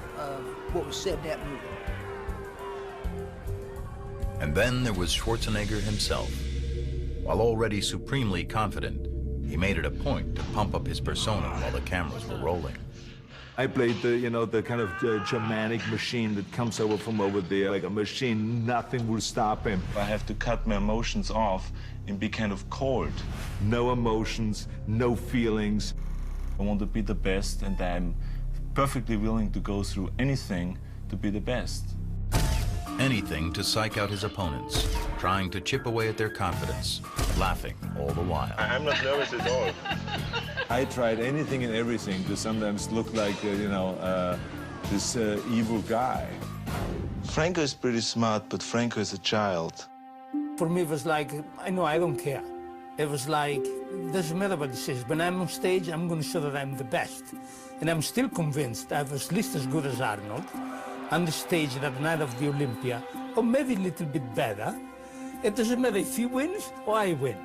what was said in that movie. And then there was Schwarzenegger himself. While already supremely confident, he made it a point to pump up his persona while the cameras were rolling. I played the kind of Germanic machine that comes over from over there, like a machine, nothing will stop him. I have to cut my emotions off and be kind of cold. No emotions, no feelings. I want to be the best, and I'm perfectly willing to go through anything to be the best. Anything to psych out his opponents, trying to chip away at their confidence, laughing all the while. I'm not nervous at all. I tried anything and everything to sometimes look like, this evil guy. Franco is pretty smart, but Franco is a child. For me, it was like, I don't care. It was like, it doesn't matter what he says. When I'm on stage, I'm going to show that I'm the best. And I'm still convinced I was at least as good as Arnold on the stage that night of the Olympia, or maybe a little bit better. It doesn't matter if he wins or I win.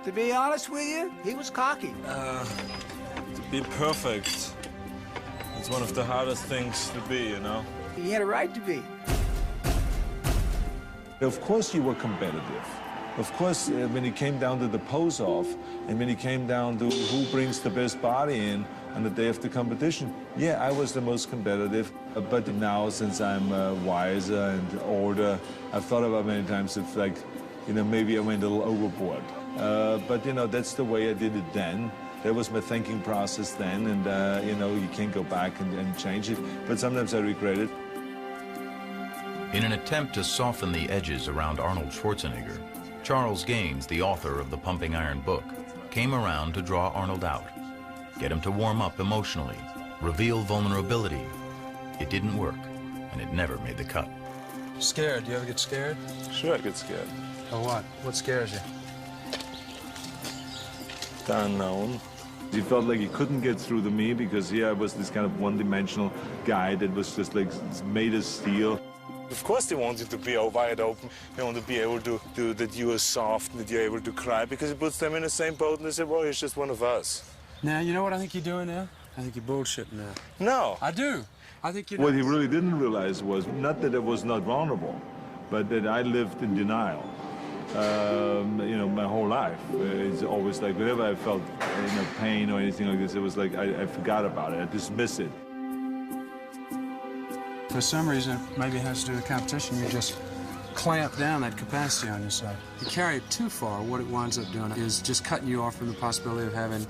To be honest with you, he was cocky. To be perfect. It's one of the hardest things to be, you know? He had a right to be. Of course you were competitive. Of course, when it came down to the pose-off, and when it came down to who brings the best body in on the day of the competition, yeah, I was the most competitive. But now, since I'm wiser and older, I've thought about many times if, like, you know, maybe I went a little overboard. But, you know, that's the way I did it then. That was my thinking process then, and, you know, you can't go back and change it. But sometimes I regret it. In an attempt to soften the edges around Arnold Schwarzenegger, Charles Gaines, the author of the Pumping Iron book, came around to draw Arnold out, get him to warm up emotionally, reveal vulnerability. It didn't work, and it never made the cut. Scared? Do you ever get scared? Sure, I get scared. Of what? What scares you? The unknown. He felt like he couldn't get through to me because here I was this kind of one-dimensional guy that was just like made of steel. Of course they want you to be wide open. They want to be able to do that you are soft, that you're able to cry, because it puts them in the same boat and they say, well, he's just one of us. Now, you know what I think you're doing now? I think you're bullshitting now. No. I do. I think you're... What he really didn't realize was not that I was not vulnerable, but that I lived in denial. You know, my whole life. It's always like, whenever I felt, you know, pain or anything like this, it was like I forgot about it. I dismissed it. For some reason, maybe it has to do with competition, you just clamp down that capacity on yourself. You carry it too far, what it winds up doing is just cutting you off from the possibility of having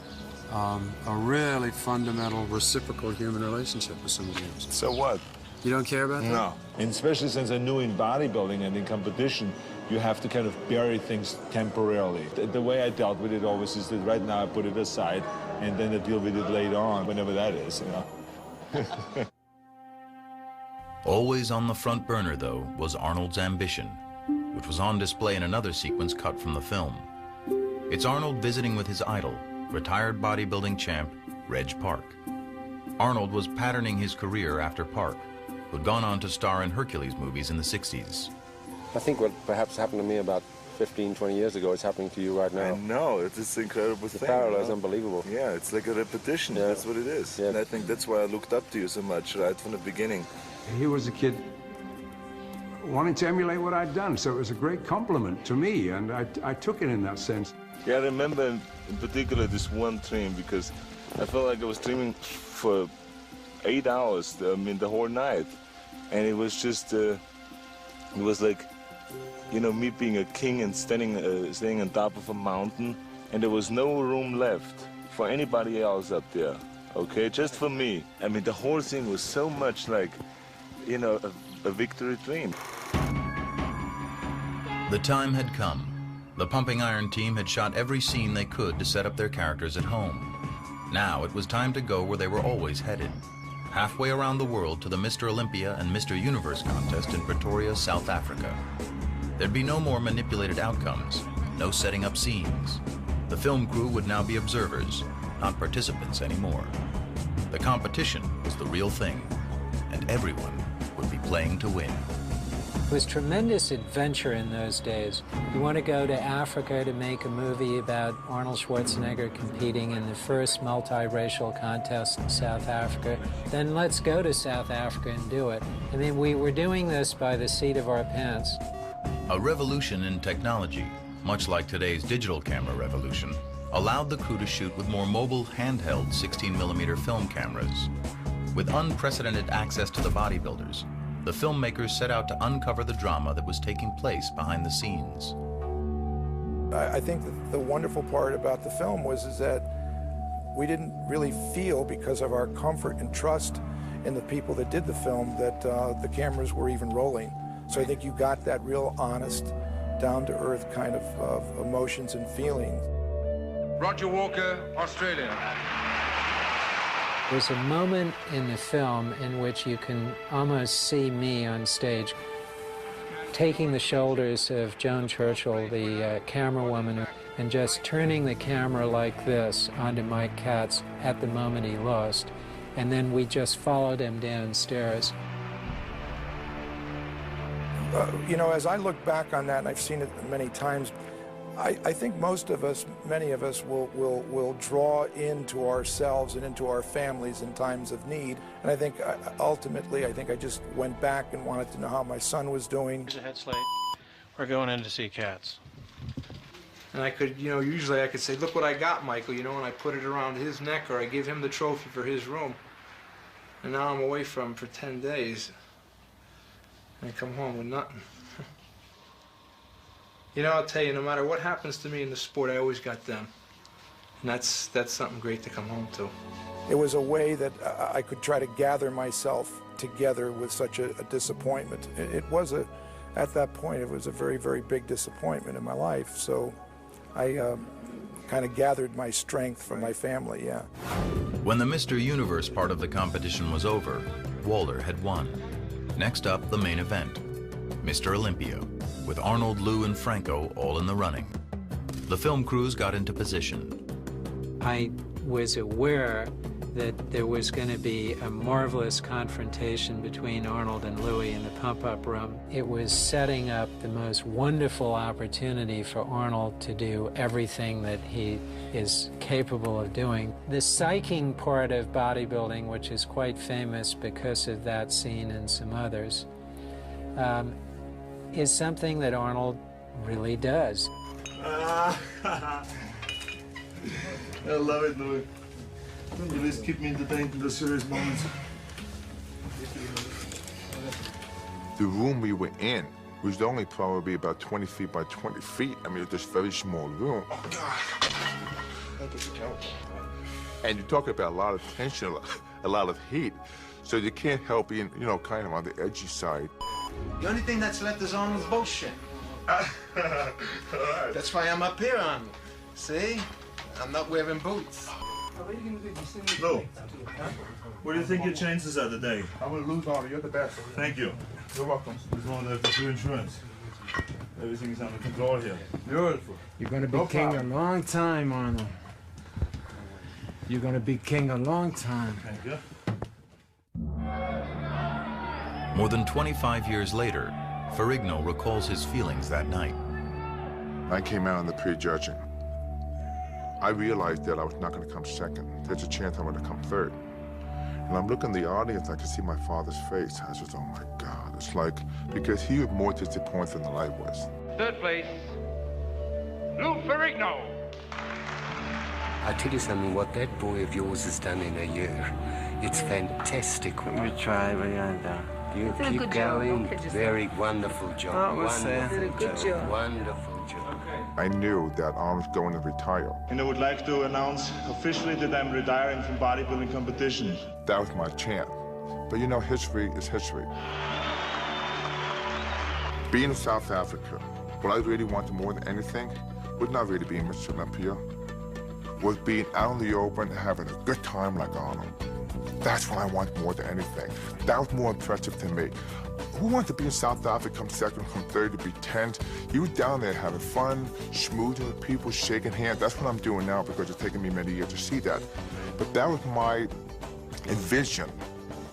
a really fundamental reciprocal human relationship with somebody else. So what? You don't care about that? No. And especially since I knew in bodybuilding and in competition, you have to kind of bury things temporarily. The way I dealt with it always is that right now I put it aside and then I deal with it later on, whenever that is, you know. Always on the front burner, though, was Arnold's ambition, which was on display in another sequence cut from the film. It's Arnold visiting with his idol, retired bodybuilding champ, Reg Park. Arnold was patterning his career after Park, who'd gone on to star in Hercules movies in the 60s. I think what perhaps happened to me about 15, 20 years ago is happening to you right now. I know, it's this incredible thing. The parallel is unbelievable. Yeah, it's like a repetition, Yeah. that's what it is. Yeah. And I think that's why I looked up to you so much right from the beginning. He was a kid wanting to emulate what I'd done, so it was a great compliment to me, and I took it in that sense. Yeah, I remember in particular this one dream, because I felt like I was dreaming for 8 hours, I mean the whole night. And it was just, it was like, you know, me being a king and staying on top of a mountain, and there was no room left for anybody else up there, okay, just for me. I mean, the whole thing was so much like, you know, a victory dream. The time had come. The Pumping Iron team had shot every scene they could to set up their characters at home. Now it was time to go where they were always headed, halfway around the world to the Mr. Olympia and Mr. Universe contest in Pretoria, South Africa. There'd be no more manipulated outcomes, no setting up scenes. The film crew would now be observers, not participants anymore. The competition was the real thing, and everyone would be playing to win. It was tremendous adventure in those days. You want to go to Africa to make a movie about Arnold Schwarzenegger competing in the first multiracial contest in South Africa, then let's go to South Africa and do it. I mean, we were doing this by the seat of our pants. A revolution in technology, much like today's digital camera revolution, allowed the crew to shoot with more mobile, handheld 16mm film cameras. With unprecedented access to the bodybuilders, the filmmakers set out to uncover the drama that was taking place behind the scenes. I think that the wonderful part about the film is that we didn't really feel, because of our comfort and trust in the people that did the film, that the cameras were even rolling. So I think you got that real honest, down-to-earth kind of emotions and feelings. Roger Walker, Australia. There's a moment in the film in which you can almost see me on stage taking the shoulders of Joan Churchill, the camera woman, and just turning the camera like this onto Mike Katz at the moment he lost. And then we just followed him downstairs. You know, as I look back on that, and I've seen it many times, I think most of us, many of us, will draw into ourselves and into our families in times of need. And I think ultimately, I just went back and wanted to know how my son was doing. Here's a head slate. We're going in to see cats. And I could, you know, usually I could say, look what I got, Michael, you know, and I put it around his neck, or I give him the trophy for his room. And now I'm away from him for 10 days. And I come home with nothing. You know, I'll tell you, no matter what happens to me in the sport, I always got them. And that's something great to come home to. It was a way that I could try to gather myself together with such a disappointment. It was at that point, it was a very, very big disappointment in my life. So I kind of gathered my strength from my family, yeah. When the Mr. Universe part of the competition was over, Walter had won. Next up, the main event, Mr. Olympia, with Arnold, Lou, and Franco all in the running. The film crews got into position. I was aware that there was going to be a marvelous confrontation between Arnold and Louis in the pump-up room. It was setting up the most wonderful opportunity for Arnold to do everything that he is capable of doing. The psyching part of bodybuilding, which is quite famous because of that scene and some others, is something that Arnold really does. I love it, Louis. You always keep me entertained in the serious moments. The room we were in was only probably about 20 feet by 20 feet. I mean, it's this very small room. And you talk about a lot of tension, a lot of heat. So you can't help being, you know, kind of on the edgy side. The only thing that's left is Arnold's bullshit. That's why I'm up here, Arnold. See? I'm not wearing boots. Lou, what do you think your chances are today? I'm gonna lose, Arnold. You're the best. Thank you. You're welcome. Just wanted to have to do insurance. Everything is under control here. Beautiful. You're gonna be king a long time, Arnold. You're gonna be king a long time. Thank you. More than 25 years later, Ferrigno recalls his feelings that night. I came out on the prejudging. I realized that I was not going to come second. There's a chance I'm going to come third. And I'm looking in the audience, I can see my father's face. I was just, oh my God. It's like, because he was more disappointed than I was. Third place, Lou Ferrigno. I'll tell you something, what that boy of yours has done in a year, it's fantastic. We try, Brianda. You keep going. Very wonderful job. Good job. Wonderful job. I knew that I was going to retire. And I would like to announce officially that I'm retiring from bodybuilding competition. That was my chance. But you know, history is history. Being in South Africa, what I really wanted more than anything was not really being Mr. Olympia, was being out in the open and having a good time like Arnold. That's what I want more than anything. That was more impressive to me. Who wants to be in South Africa, come second, come third, to be 10th? You were down there having fun, schmoozing with people, shaking hands. That's what I'm doing now because it's taken me many years to see that. But that was my envision.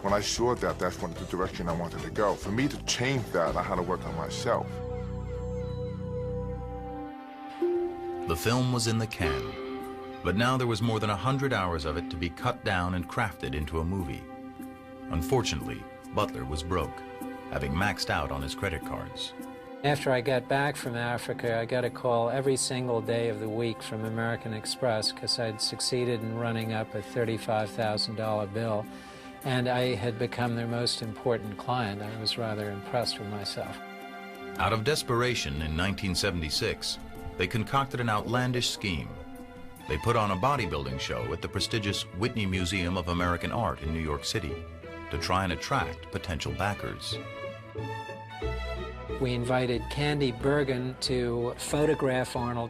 When I saw that, that's the direction I wanted to go. For me to change that, I had to work on myself. The film was in the can, but now there was more than 100 hours of it to be cut down and crafted into a movie. Unfortunately, Butler was broke, having maxed out on his credit cards. After I got back from Africa, I got a call every single day of the week from American Express because I'd succeeded in running up a $35,000 bill, and I had become their most important client. I was rather impressed with myself. Out of desperation in 1976, they concocted an outlandish scheme. They put on a bodybuilding show at the prestigious Whitney Museum of American Art in New York City to try and attract potential backers. We invited Candy Bergen to photograph Arnold.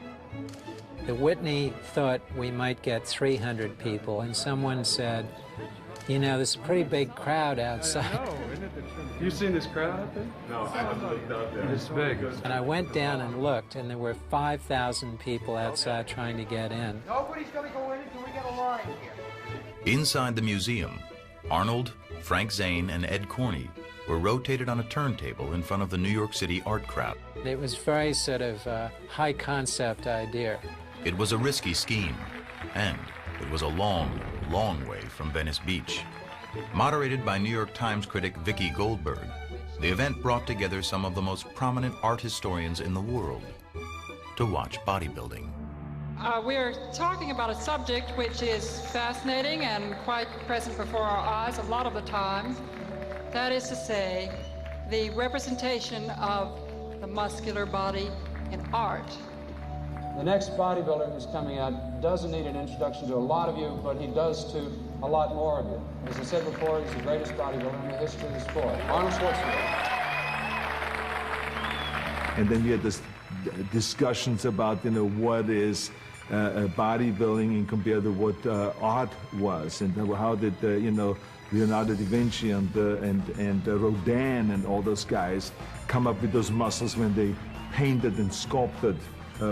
The Whitney thought we might get 300 people, and someone said, you know, there's a pretty big crowd outside. I know, isn't it the truth? You seen this crowd out there? No, I haven't looked out there. It's big. And I went down and looked, and there were 5,000 people outside trying to get in. Nobody's gonna go in until we get a line here. Inside the museum, Arnold, Frank Zane, and Ed Corney were rotated on a turntable in front of the New York City art crowd. It was very sort of high concept idea. It was a risky scheme, and it was a long, long way from Venice Beach. Moderated by New York Times critic Vicki Goldberg, The event brought together some of the most prominent art historians in the world to watch bodybuilding. We're talking about a subject which is fascinating and quite present before our eyes a lot of the time. That is to say, the representation of the muscular body in art. The next bodybuilder who's coming out doesn't need an introduction to a lot of you, but he does to a lot more of you. As I said before, he's the greatest bodybuilder in the history of the sport, Arnold Schwarzenegger. And then you had this discussions about, you know, what is bodybuilding in compared to what art was, and how did you know, Leonardo da Vinci and Rodin and all those guys come up with those muscles when they painted and sculpted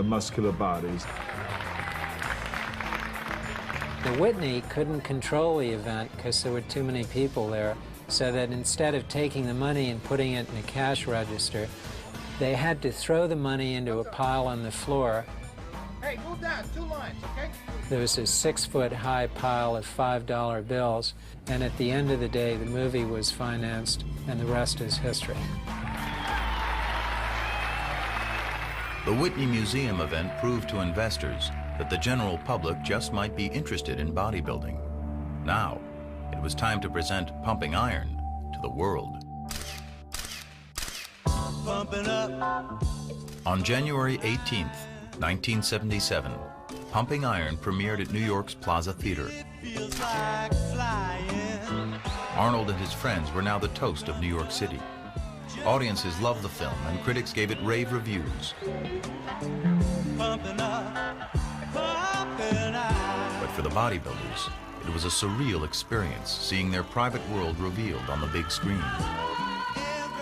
muscular bodies. The Whitney couldn't control the event because there were too many people there, so that instead of taking the money and putting it in a cash register, they had to throw the money into a pile on the floor. Hey, move down, 2 lines, okay? There was a 6-foot-high pile of $5 bills, and at the end of the day, the movie was financed, and the rest is history. The Whitney Museum event proved to investors that the general public just might be interested in bodybuilding. Now, it was time to present Pumping Iron to the world. Pumping up. On January 18th, 1977, Pumping Iron premiered at New York's Plaza Theater. Feels like flying. Arnold and his friends were now the toast of New York City. Audiences loved the film, and critics gave it rave reviews. Pumping up, pumping up. But for the bodybuilders, it was a surreal experience seeing their private world revealed on the big screen.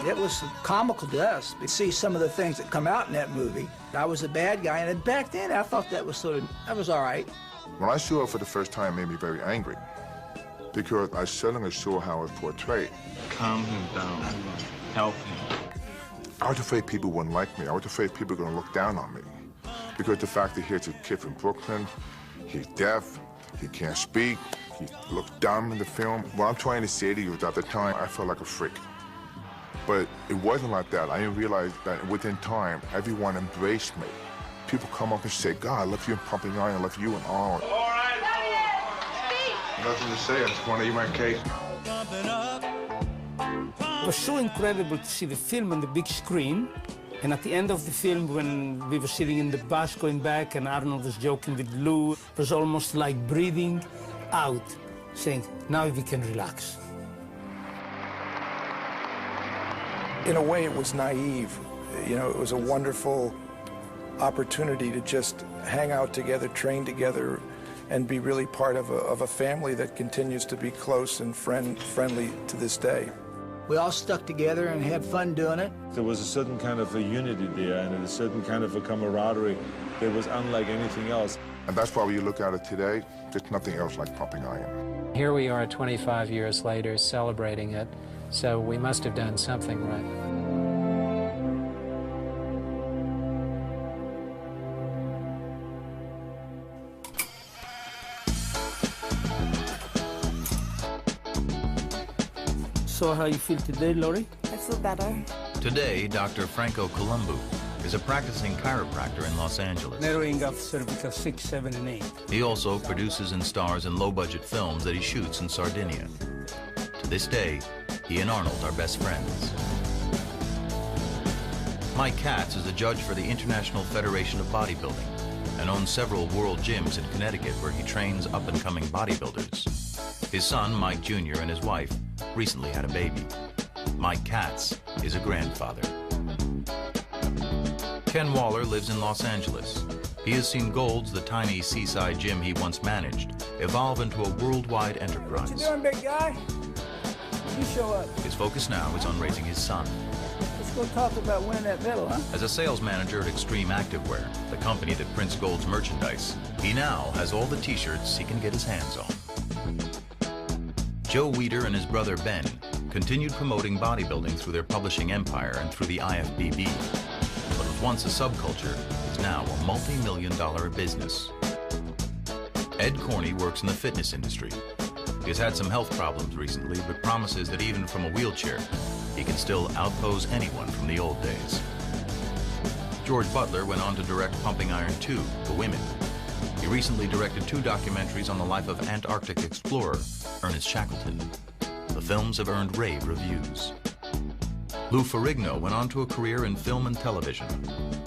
It was comical to us to see some of the things that come out in that movie. I was a bad guy, and back then I thought that was all right. When I saw it for the first time, it made me very angry because I suddenly saw how it was portrayed. Calm him down. Help him. I was afraid people wouldn't like me. I was afraid people were going to look down on me because the fact that here's a kid from Brooklyn, he's deaf, he can't speak, he looks dumb in the film. What I'm trying to say to you is at the time, I felt like a freak. But it wasn't like that. I didn't realize that within time, everyone embraced me. People come up and say, God, I love you in Pumping Iron, I love you and Arnold. All right. Nothing to say, I just want to eat my cake. It was so incredible to see the film on the big screen. And at the end of the film, when we were sitting in the bus going back and Arnold was joking with Lou, it was almost like breathing out, saying, now we can relax. In a way, it was naive. You know, it was a wonderful opportunity to just hang out together, train together, and be really part of a family that continues to be close and friendly to this day. We all stuck together and had fun doing it. There was a certain kind of a unity there and a certain kind of a camaraderie that was unlike anything else. And that's why when you look at it today, there's nothing else like Pumping Iron. Here we are 25 years later celebrating it, so we must have done something right. So how you feel today, Laurie? I feel better. Today, Dr. Franco Columbu is a practicing chiropractor in Los Angeles. Narrowing of cervical 6, 7, and 8. He also produces and stars in low-budget films that he shoots in Sardinia. To this day, he and Arnold are best friends. Mike Katz is a judge for the International Federation of Bodybuilding and owns several world gyms in Connecticut where he trains up-and-coming bodybuilders. His son, Mike Jr., and his wife recently had a baby. Mike Katz is a grandfather. Ken Waller lives in Los Angeles. He has seen Gold's, the tiny seaside gym he once managed, evolve into a worldwide enterprise. What you doing, big guy? You show up. His focus now is on raising his son. Let's go talk about winning that medal, huh? As a sales manager at Extreme Activewear, the company that prints Gold's merchandise, he now has all the t-shirts he can get his hands on. Joe Weider and his brother Ben continued promoting bodybuilding through their publishing empire and through the IFBB. What was once a subculture is now a multi-million-dollar business. Ed Corney works in the fitness industry. He has had some health problems recently, but promises that even from a wheelchair, he can still outpose anyone from the old days. George Butler went on to direct Pumping Iron 2, The Women. He recently directed 2 documentaries on the life of Antarctic explorer Ernest Shackleton. The films have earned rave reviews. Lou Ferrigno went on to a career in film and television,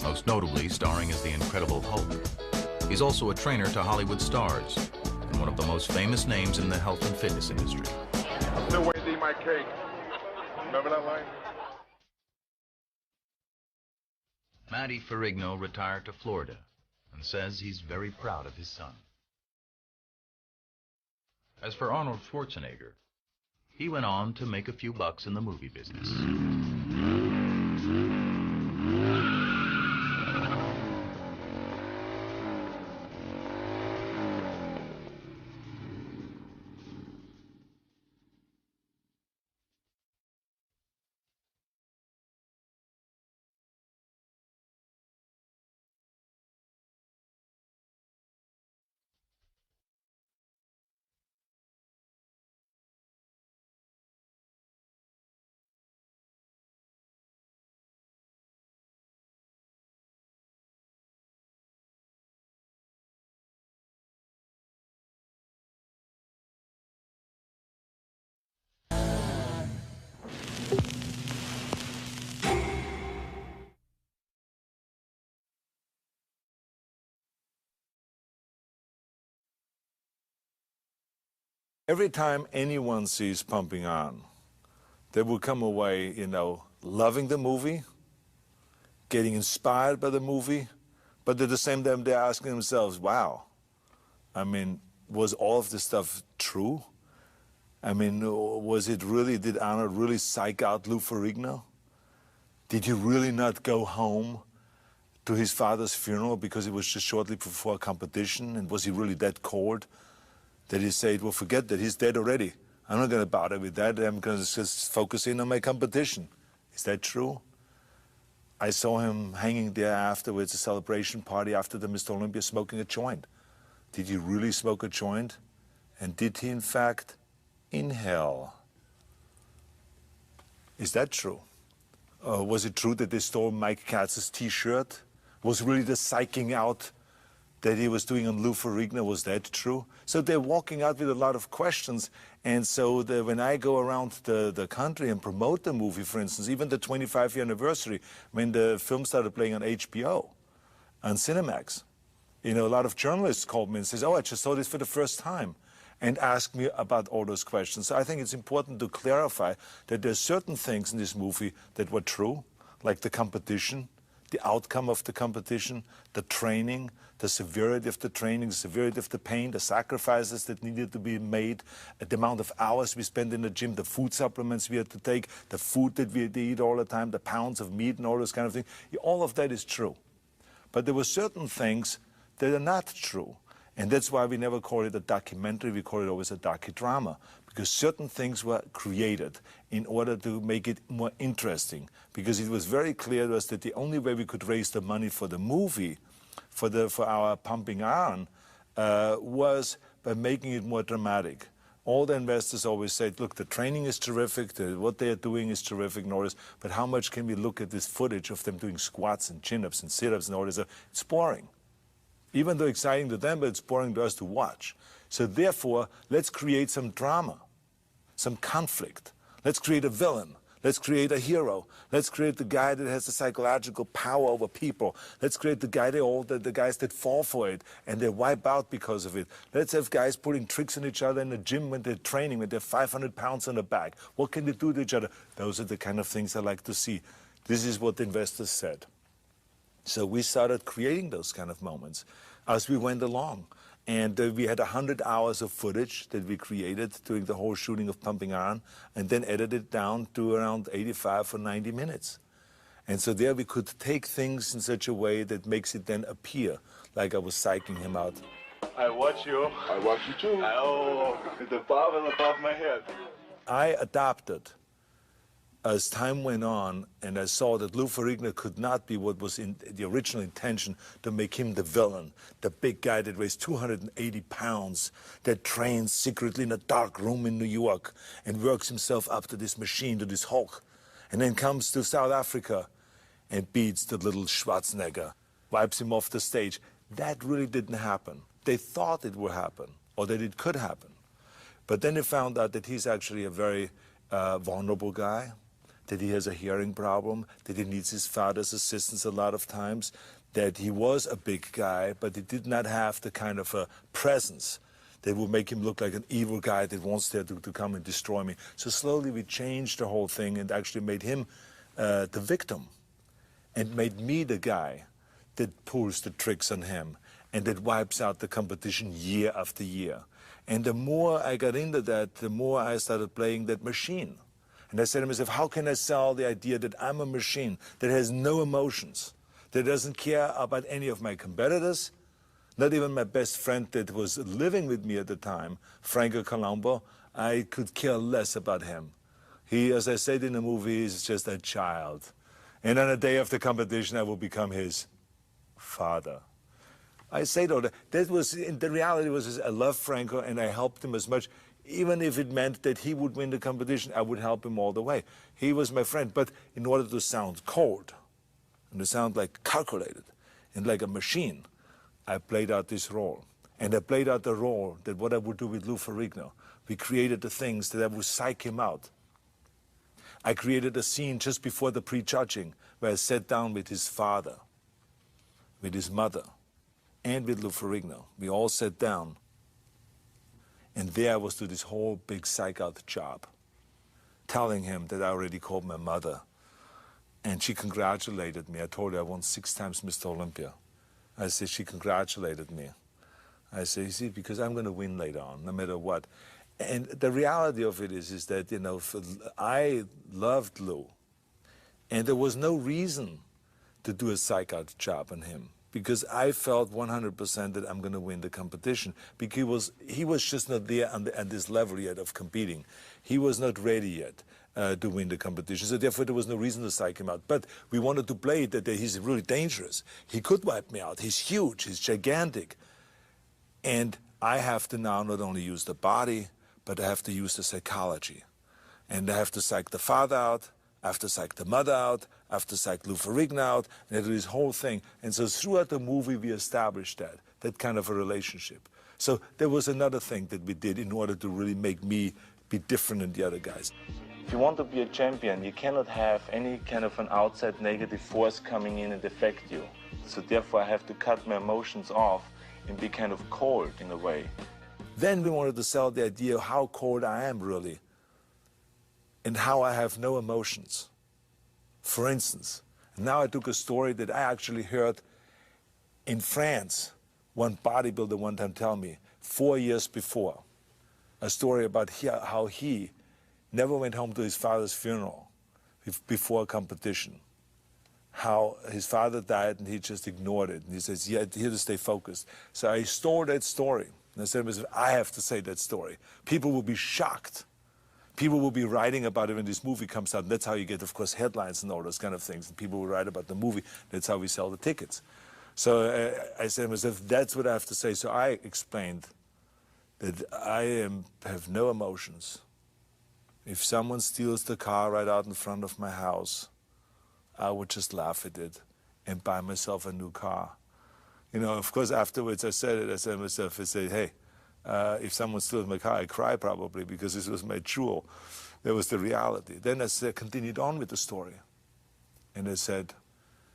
most notably starring as the Incredible Hulk. He's also a trainer to Hollywood stars and one of the most famous names in the health and fitness industry. I'm still waiting to eat my cake. Remember that line? Matty Ferrigno retired to Florida and says he's very proud of his son. As for Arnold Schwarzenegger, he went on to make a few bucks in the movie business. Every time anyone sees Pumping Iron, they will come away, you know, loving the movie, getting inspired by the movie, but at the same time they're asking themselves, wow, I mean, was all of this stuff true? I mean, was it really, did Arnold really psych out Lou Ferrigno? Did he really not go home to his father's funeral because it was just shortly before a competition? And was he really that cold that he said, well, forget that, he's dead already. I'm not going to bother with that. I'm going to just focus in on my competition. Is that true? I saw him hanging there afterwards, a celebration party after the Mr. Olympia, smoking a joint. Did he really smoke a joint? And did he, in fact, inhale? Is that true? Was it true that they stole Mike Katz's T-shirt? Was really the psyching out that he was doing on Lou Ferrigno, was that true? So they're walking out with a lot of questions. And so when I go around the country and promote the movie, for instance, even the 25th anniversary, when the film started playing on HBO, on Cinemax, you know, a lot of journalists called me and says, oh, I just saw this for the first time, and asked me about all those questions. So I think it's important to clarify that there's certain things in this movie that were true, like the competition, the outcome of the competition, the training, the severity of the training, the severity of the pain, the sacrifices that needed to be made, the amount of hours we spent in the gym, the food supplements we had to take, the food that we had to eat all the time, the pounds of meat and all those kind of things. All of that is true. But there were certain things that are not true. And that's why we never call it a documentary, we call it always a docudrama, because certain things were created in order to make it more interesting, because it was very clear to us that the only way we could raise the money for the movie, for our Pumping Iron, was by making it more dramatic. All the investors always said, look, the training is terrific, what they are doing is terrific and all this, but how much can we look at this footage of them doing squats and chin-ups and sit-ups and all this? It's boring. Even though exciting to them, but it's boring to us to watch. So therefore, let's create some drama, some conflict. Let's create a villain. Let's create a hero. Let's create the guy that has the psychological power over people. Let's create the guy the guys that fall for it and they wipe out because of it. Let's have guys putting tricks on each other in the gym when they're training, when they're 500 pounds on the back. What can they do to each other? Those are the kind of things I like to see. This is what the investors said. So we started creating those kind of moments as we went along. And we had 100 hours of footage that we created during the whole shooting of Pumping Iron, and then edited down to around 85 or 90 minutes. And so there we could take things in such a way that makes it then appear like I was psyching him out. I watch you. I watch you too. Oh, with the barbell above my head. I adopted as time went on, and I saw that Lou Ferrigno could not be what was in the original intention, to make him the villain, the big guy that weighs 280 pounds, that trains secretly in a dark room in New York and works himself up to this machine, to this Hulk, and then comes to South Africa and beats the little Schwarzenegger, wipes him off the stage. That really didn't happen. They thought it would happen, or that it could happen. But then they found out that he's actually a very vulnerable guy, that he has a hearing problem, that he needs his father's assistance a lot of times, that he was a big guy, but he did not have the kind of a presence that would make him look like an evil guy that wants to come and destroy me. So slowly we changed the whole thing and actually made him the victim, and made me the guy that pulls the tricks on him and that wipes out the competition year after year. And the more I got into that, the more I started playing that machine. And I said to myself, how can I sell the idea that I'm a machine that has no emotions, that doesn't care about any of my competitors, not even my best friend that was living with me at the time, Franco Colombo. I could care less about him. He, as I said in the movie, is just a child. And on the day of the competition, I will become his father. I say though, that was, the reality was, I loved Franco and I helped him as much. Even if it meant that he would win the competition, I would help him all the way. He was my friend, but in order to sound cold, and to sound like calculated, and like a machine, I played out this role. And I played out the role that what I would do with Lou Ferrigno. We created the things that I would psych him out. I created a scene just before the prejudging where I sat down with his father, with his mother, and with Lou Ferrigno. We all sat down. And there I was to this whole big psych-out job, telling him that I already called my mother. And she congratulated me. I told her I won 6 times Mr. Olympia. I said, she congratulated me. I said, you see, because I'm going to win later on, no matter what. And the reality of it is that, you know, I loved Lou. And there was no reason to do a psych-out job on him, because I felt 100% that I'm going to win the competition, because he was just not there at this level yet of competing. He was not ready yet to win the competition, so therefore there was no reason to psych him out. But we wanted to play it that he's really dangerous. He could wipe me out. He's huge. He's gigantic. And I have to now not only use the body, but I have to use the psychology. And I have to psych the father out, I have to psych the mother out, I have to psych Lou Ferrigno out, and I do this whole thing. And so throughout the movie we established that kind of a relationship. So there was another thing that we did in order to really make me be different than the other guys. If you want to be a champion, you cannot have any kind of an outside negative force coming in and affect you. So therefore I have to cut my emotions off and be kind of cold in a way. Then we wanted to sell the idea of how cold I am really, and how I have no emotions. For instance, now I took a story that I actually heard in France, one bodybuilder one time tell me, 4 years before, a story about how he never went home to his father's funeral before a competition. How his father died and he just ignored it. And he says, yeah, here to stay focused. So I stole that story. And I said to myself, I have to say that story. People will be shocked. People will be writing about it when this movie comes out. And that's how you get, of course, headlines and all those kind of things. And people will write about the movie. That's how we sell the tickets. So I said to myself, that's what I have to say. So I explained that I have no emotions. If someone steals the car right out in front of my house, I would just laugh at it and buy myself a new car. You know, of course, afterwards I said it. I said to myself, I said, hey, if someone steals my car, I cry probably because this was my jewel. That was the reality. Then I continued on with the story. And I said,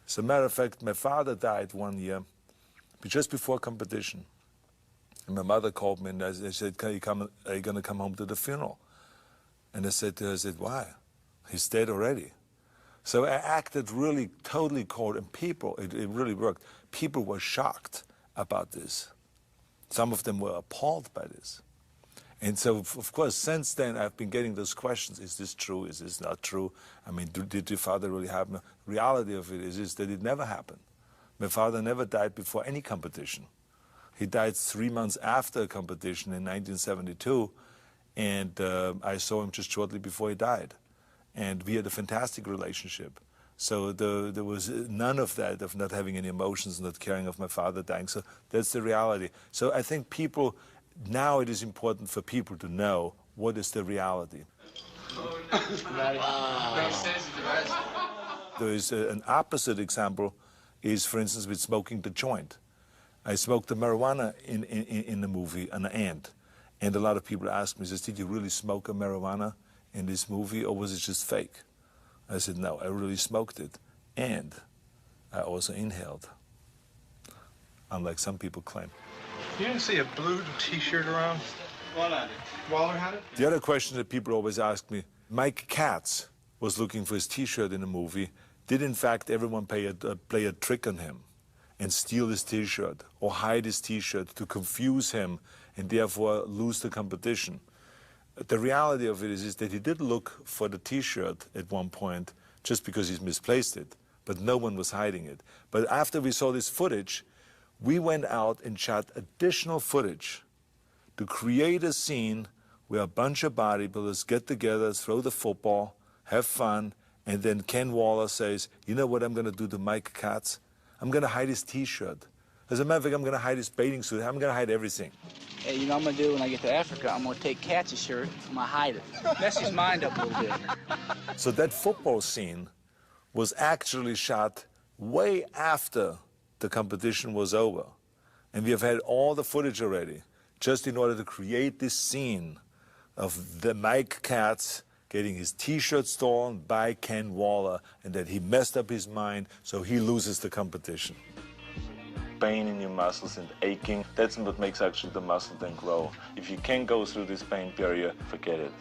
as a matter of fact, my father died one year, just before competition. And my mother called me and I said, are you going to come home to the funeral? And I said to her, why? He's dead already. So I acted really totally cold, and people, it really worked. People were shocked about this. Some of them were appalled by this. And so, of course, since then, I've been getting those questions. Is this true? Is this not true? I mean, did your father really happen? The reality of it is that it never happened. My father never died before any competition. He died 3 months after a competition in 1972, and I saw him just shortly before he died. And we had a fantastic relationship. So there was none of that, of not having any emotions, not caring of my father dying. So that's the reality. So I think people, now it is important for people to know what is the reality. There is an opposite example is, for instance, with smoking the joint. I smoked the marijuana in the movie, an ant. And a lot of people ask me, says, did you really smoke a marijuana in this movie, or was it just fake? I said, no, I really smoked it. And I also inhaled, unlike some people claim. You didn't see a blue T-shirt around? Waller had it? The other question that people always ask me, Mike Katz was looking for his T-shirt in the movie. Did, in fact, everyone play a trick on him and steal his T-shirt or hide his T-shirt to confuse him and therefore lose the competition? The reality of it is that he did look for the T-shirt at one point just because he's misplaced it, but no one was hiding it. But after we saw this footage, we went out and shot additional footage to create a scene where a bunch of bodybuilders get together, throw the football, have fun, and then Ken Waller says, you know what I'm going to do to Mike Katz? I'm going to hide his T-shirt. As a matter of fact, I'm going to hide his bathing suit. I'm going to hide everything. Hey, you know what I'm going to do when I get to Africa? I'm going to take Katz's shirt, I'm going to hide it. Mess his mind up a little bit. So that football scene was actually shot way after the competition was over. And we have had all the footage already, just in order to create this scene of the Mike Katz getting his T-shirt stolen by Ken Waller, and that he messed up his mind, so he loses the competition. Pain in your muscles and aching, that's what makes actually the muscle then grow. If you can't go through this pain barrier, forget it.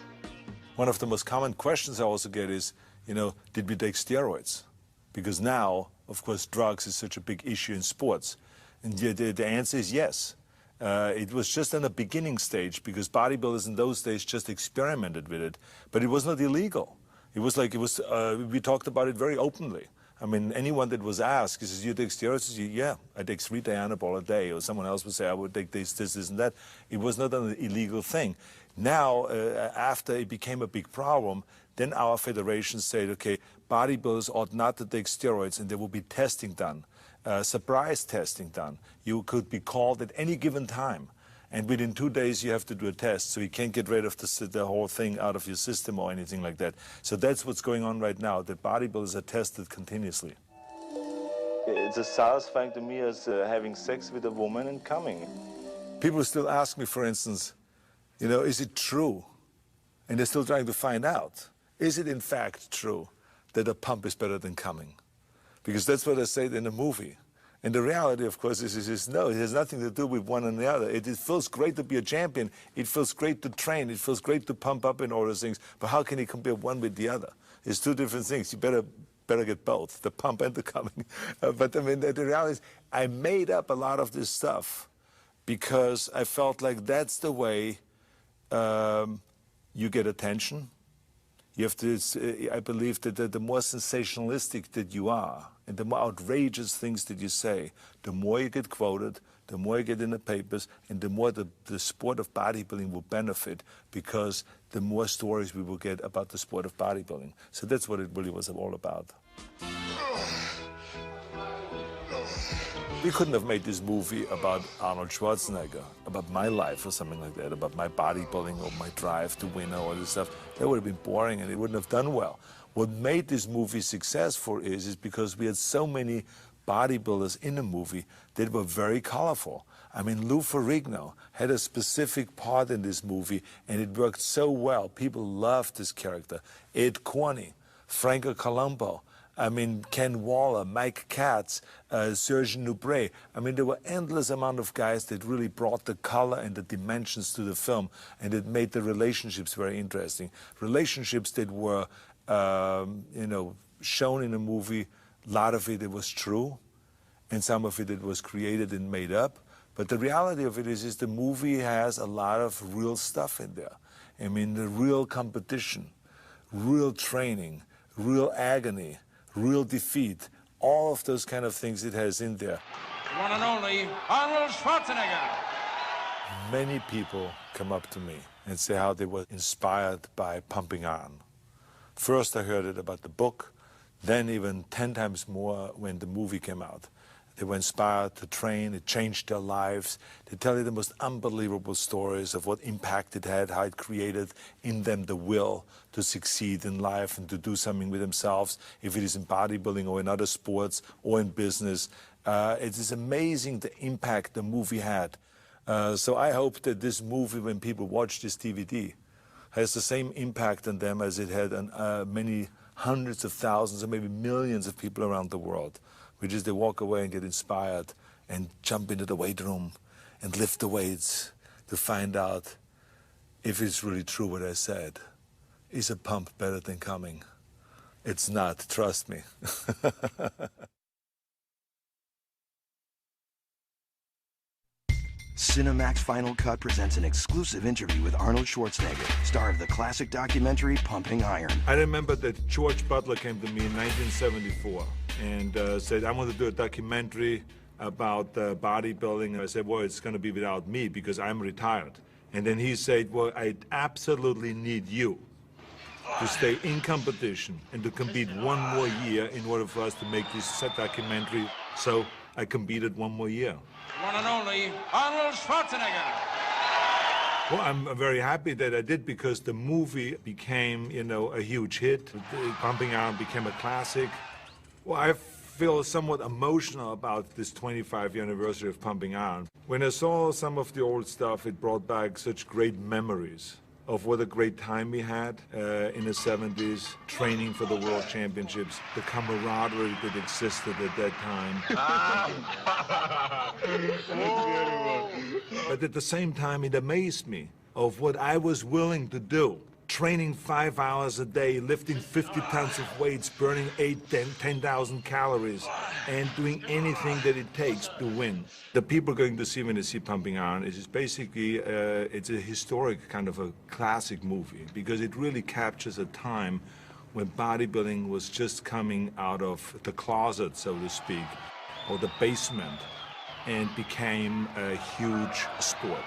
One of the most common questions I also get is, you know, did we take steroids? Because now, of course, drugs is such a big issue in sports. And the answer is yes. It was just in the beginning stage because bodybuilders in those days just experimented with it, but it was not illegal. It was like, we talked about it very openly. I mean, anyone that was asked, he says, you take steroids? Yeah, I take 3 Dianabol a day. Or someone else would say, I would take this, and that. It was not an illegal thing. Now, after it became a big problem, then our federation said, okay, bodybuilders ought not to take steroids, and there will be testing done, surprise testing done. You could be called at any given time. And within 2 days, you have to do a test, so you can't get rid of the whole thing out of your system or anything like that. So that's what's going on right now. The bodybuilders are tested continuously. It's as satisfying to me as having sex with a woman and coming. People still ask me, for instance, you know, is it true? And they're still trying to find out. Is it in fact true that a pump is better than coming? Because that's what I said in the movie. And the reality, of course, is no, it has nothing to do with one and the other. It feels great to be a champion. It feels great to train. It feels great to pump up and all those things. But how can you compare one with the other? It's 2 different things. You better get both, the pump and the coming. But I mean, the reality is I made up a lot of this stuff because I felt like that's the way you get attention. You have to, I believe that the more sensationalistic that you are, and the more outrageous things that you say, the more you get quoted, the more you get in the papers, and the more the sport of bodybuilding will benefit, because the more stories we will get about the sport of bodybuilding. So that's what it really was all about. We couldn't have made this movie about Arnold Schwarzenegger, about my life or something like that, about my bodybuilding or my drive to win or all this stuff. That would have been boring and it wouldn't have done well. What made this movie successful is because we had so many bodybuilders in the movie that were very colorful. I mean, Lou Ferrigno had a specific part in this movie and it worked so well. People loved this character. Ed Corney, Franco Colombo, I mean, Ken Waller, Mike Katz, Serge Nubret. I mean, there were endless amount of guys that really brought the color and the dimensions to the film, and it made the relationships very interesting. Relationships that were, you know, shown in the movie. A lot of it was true, and some of it was created and made up. But the reality of it is the movie has a lot of real stuff in there. I mean, the real competition, real training, real agony, real defeat, all of those kind of things it has in there. One and only Arnold Schwarzenegger. Many people come up to me and say how they were inspired by Pumping Iron. First I heard it about the book, then even 10 times more when the movie came out. They were inspired to train, it changed their lives. They tell you the most unbelievable stories of what impact it had, how it created in them the will to succeed in life and to do something with themselves, if it is in bodybuilding or in other sports or in business. It is amazing the impact the movie had. So I hope that this movie, when people watch this DVD, has the same impact on them as it had on many hundreds of thousands or maybe millions of people around the world, which is they walk away and get inspired and jump into the weight room and lift the weights to find out if it's really true what I said. Is a pump better than coming? It's not, trust me. Cinemax Final Cut presents an exclusive interview with Arnold Schwarzenegger, star of the classic documentary Pumping Iron. I remember that George Butler came to me in 1974 and said, I want to do a documentary about bodybuilding. And I said, well, it's going to be without me because I'm retired. And then he said, well, I absolutely need you to stay in competition and to compete one more year in order for us to make this documentary. So I competed one more year. One and only Arnold Schwarzenegger. Well, I'm very happy that I did because the movie became, you know, a huge hit. Pumping Iron became a classic. Well, I feel somewhat emotional about this 25th anniversary of Pumping Iron. When I saw some of the old stuff, it brought back such great memories of what a great time we had in the 70s, training for the World Championships, the camaraderie that existed at that time. But at the same time, it amazed me of what I was willing to do. Training 5 hours a day, lifting 50 tons of weights, burning 10,000 calories, and doing anything that it takes to win. The people going to see when they see Pumping Iron is basically, it's a historic kind of a classic movie because it really captures a time when bodybuilding was just coming out of the closet, so to speak, or the basement, and became a huge sport.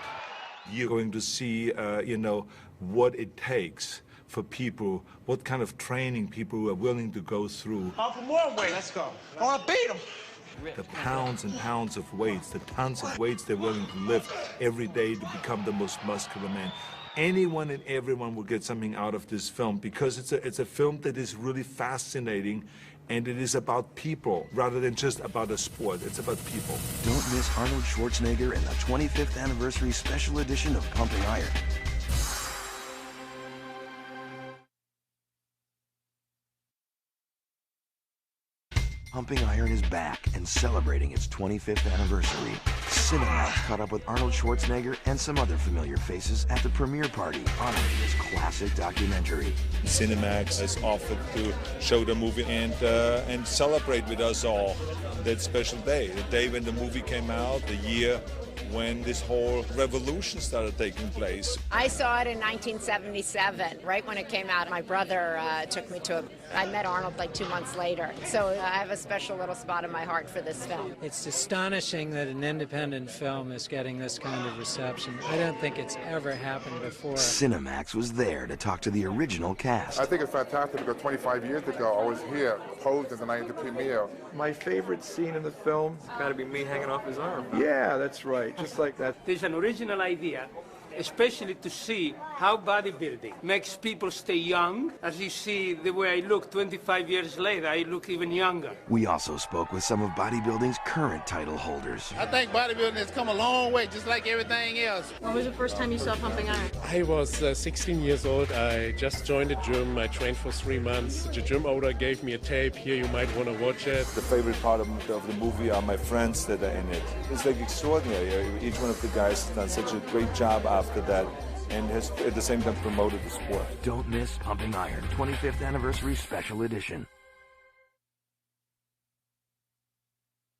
You're going to see, you know, what it takes for people, what kind of training people are willing to go through. Off for more weight. Let's go. I want to beat him. The pounds and pounds of weights, the tons of weights they're willing to lift every day to become the most muscular man. Anyone and everyone will get something out of this film because it's a film that is really fascinating. And it is about people rather than just about a sport. It's about people. Don't miss Arnold Schwarzenegger in the 25th anniversary special edition of Pumping Iron. Pumping Iron is back and celebrating its 25th anniversary. Cinemax caught up with Arnold Schwarzenegger and some other familiar faces at the premiere party honoring this classic documentary. Cinemax has offered to show the movie and celebrate with us all that special day, the day when the movie came out, the year when this whole revolution started taking place. I saw it in 1977, right when it came out. My brother took me to it. I met Arnold like 2 months later. So I have a special little spot in my heart for this film. It's astonishing that an independent film is getting this kind of reception. I don't think it's ever happened before. Cinemax was there to talk to the original cast. I think it's fantastic because 25 years ago I was here, posed at the night of the premiere. My favorite scene in the film has got to be me hanging off his arm. Yeah, that's right, just like that. There's an original idea, especially to see how bodybuilding makes people stay young. As you see the way I look 25 years later, I look even younger. We also spoke with some of bodybuilding's current title holders. I think bodybuilding has come a long way, just like everything else. When was the first time you saw Pumping Iron? I was 16 years old. I just joined the gym. I trained for 3 months. The gym owner gave me a tape. Here, you might want to watch it. The favorite part of the movie are my friends that are in it. It's like extraordinary. Each one of the guys has done such a great job after that and has at the same time promoted the sport. Don't miss Pumping Iron 25th Anniversary Special Edition.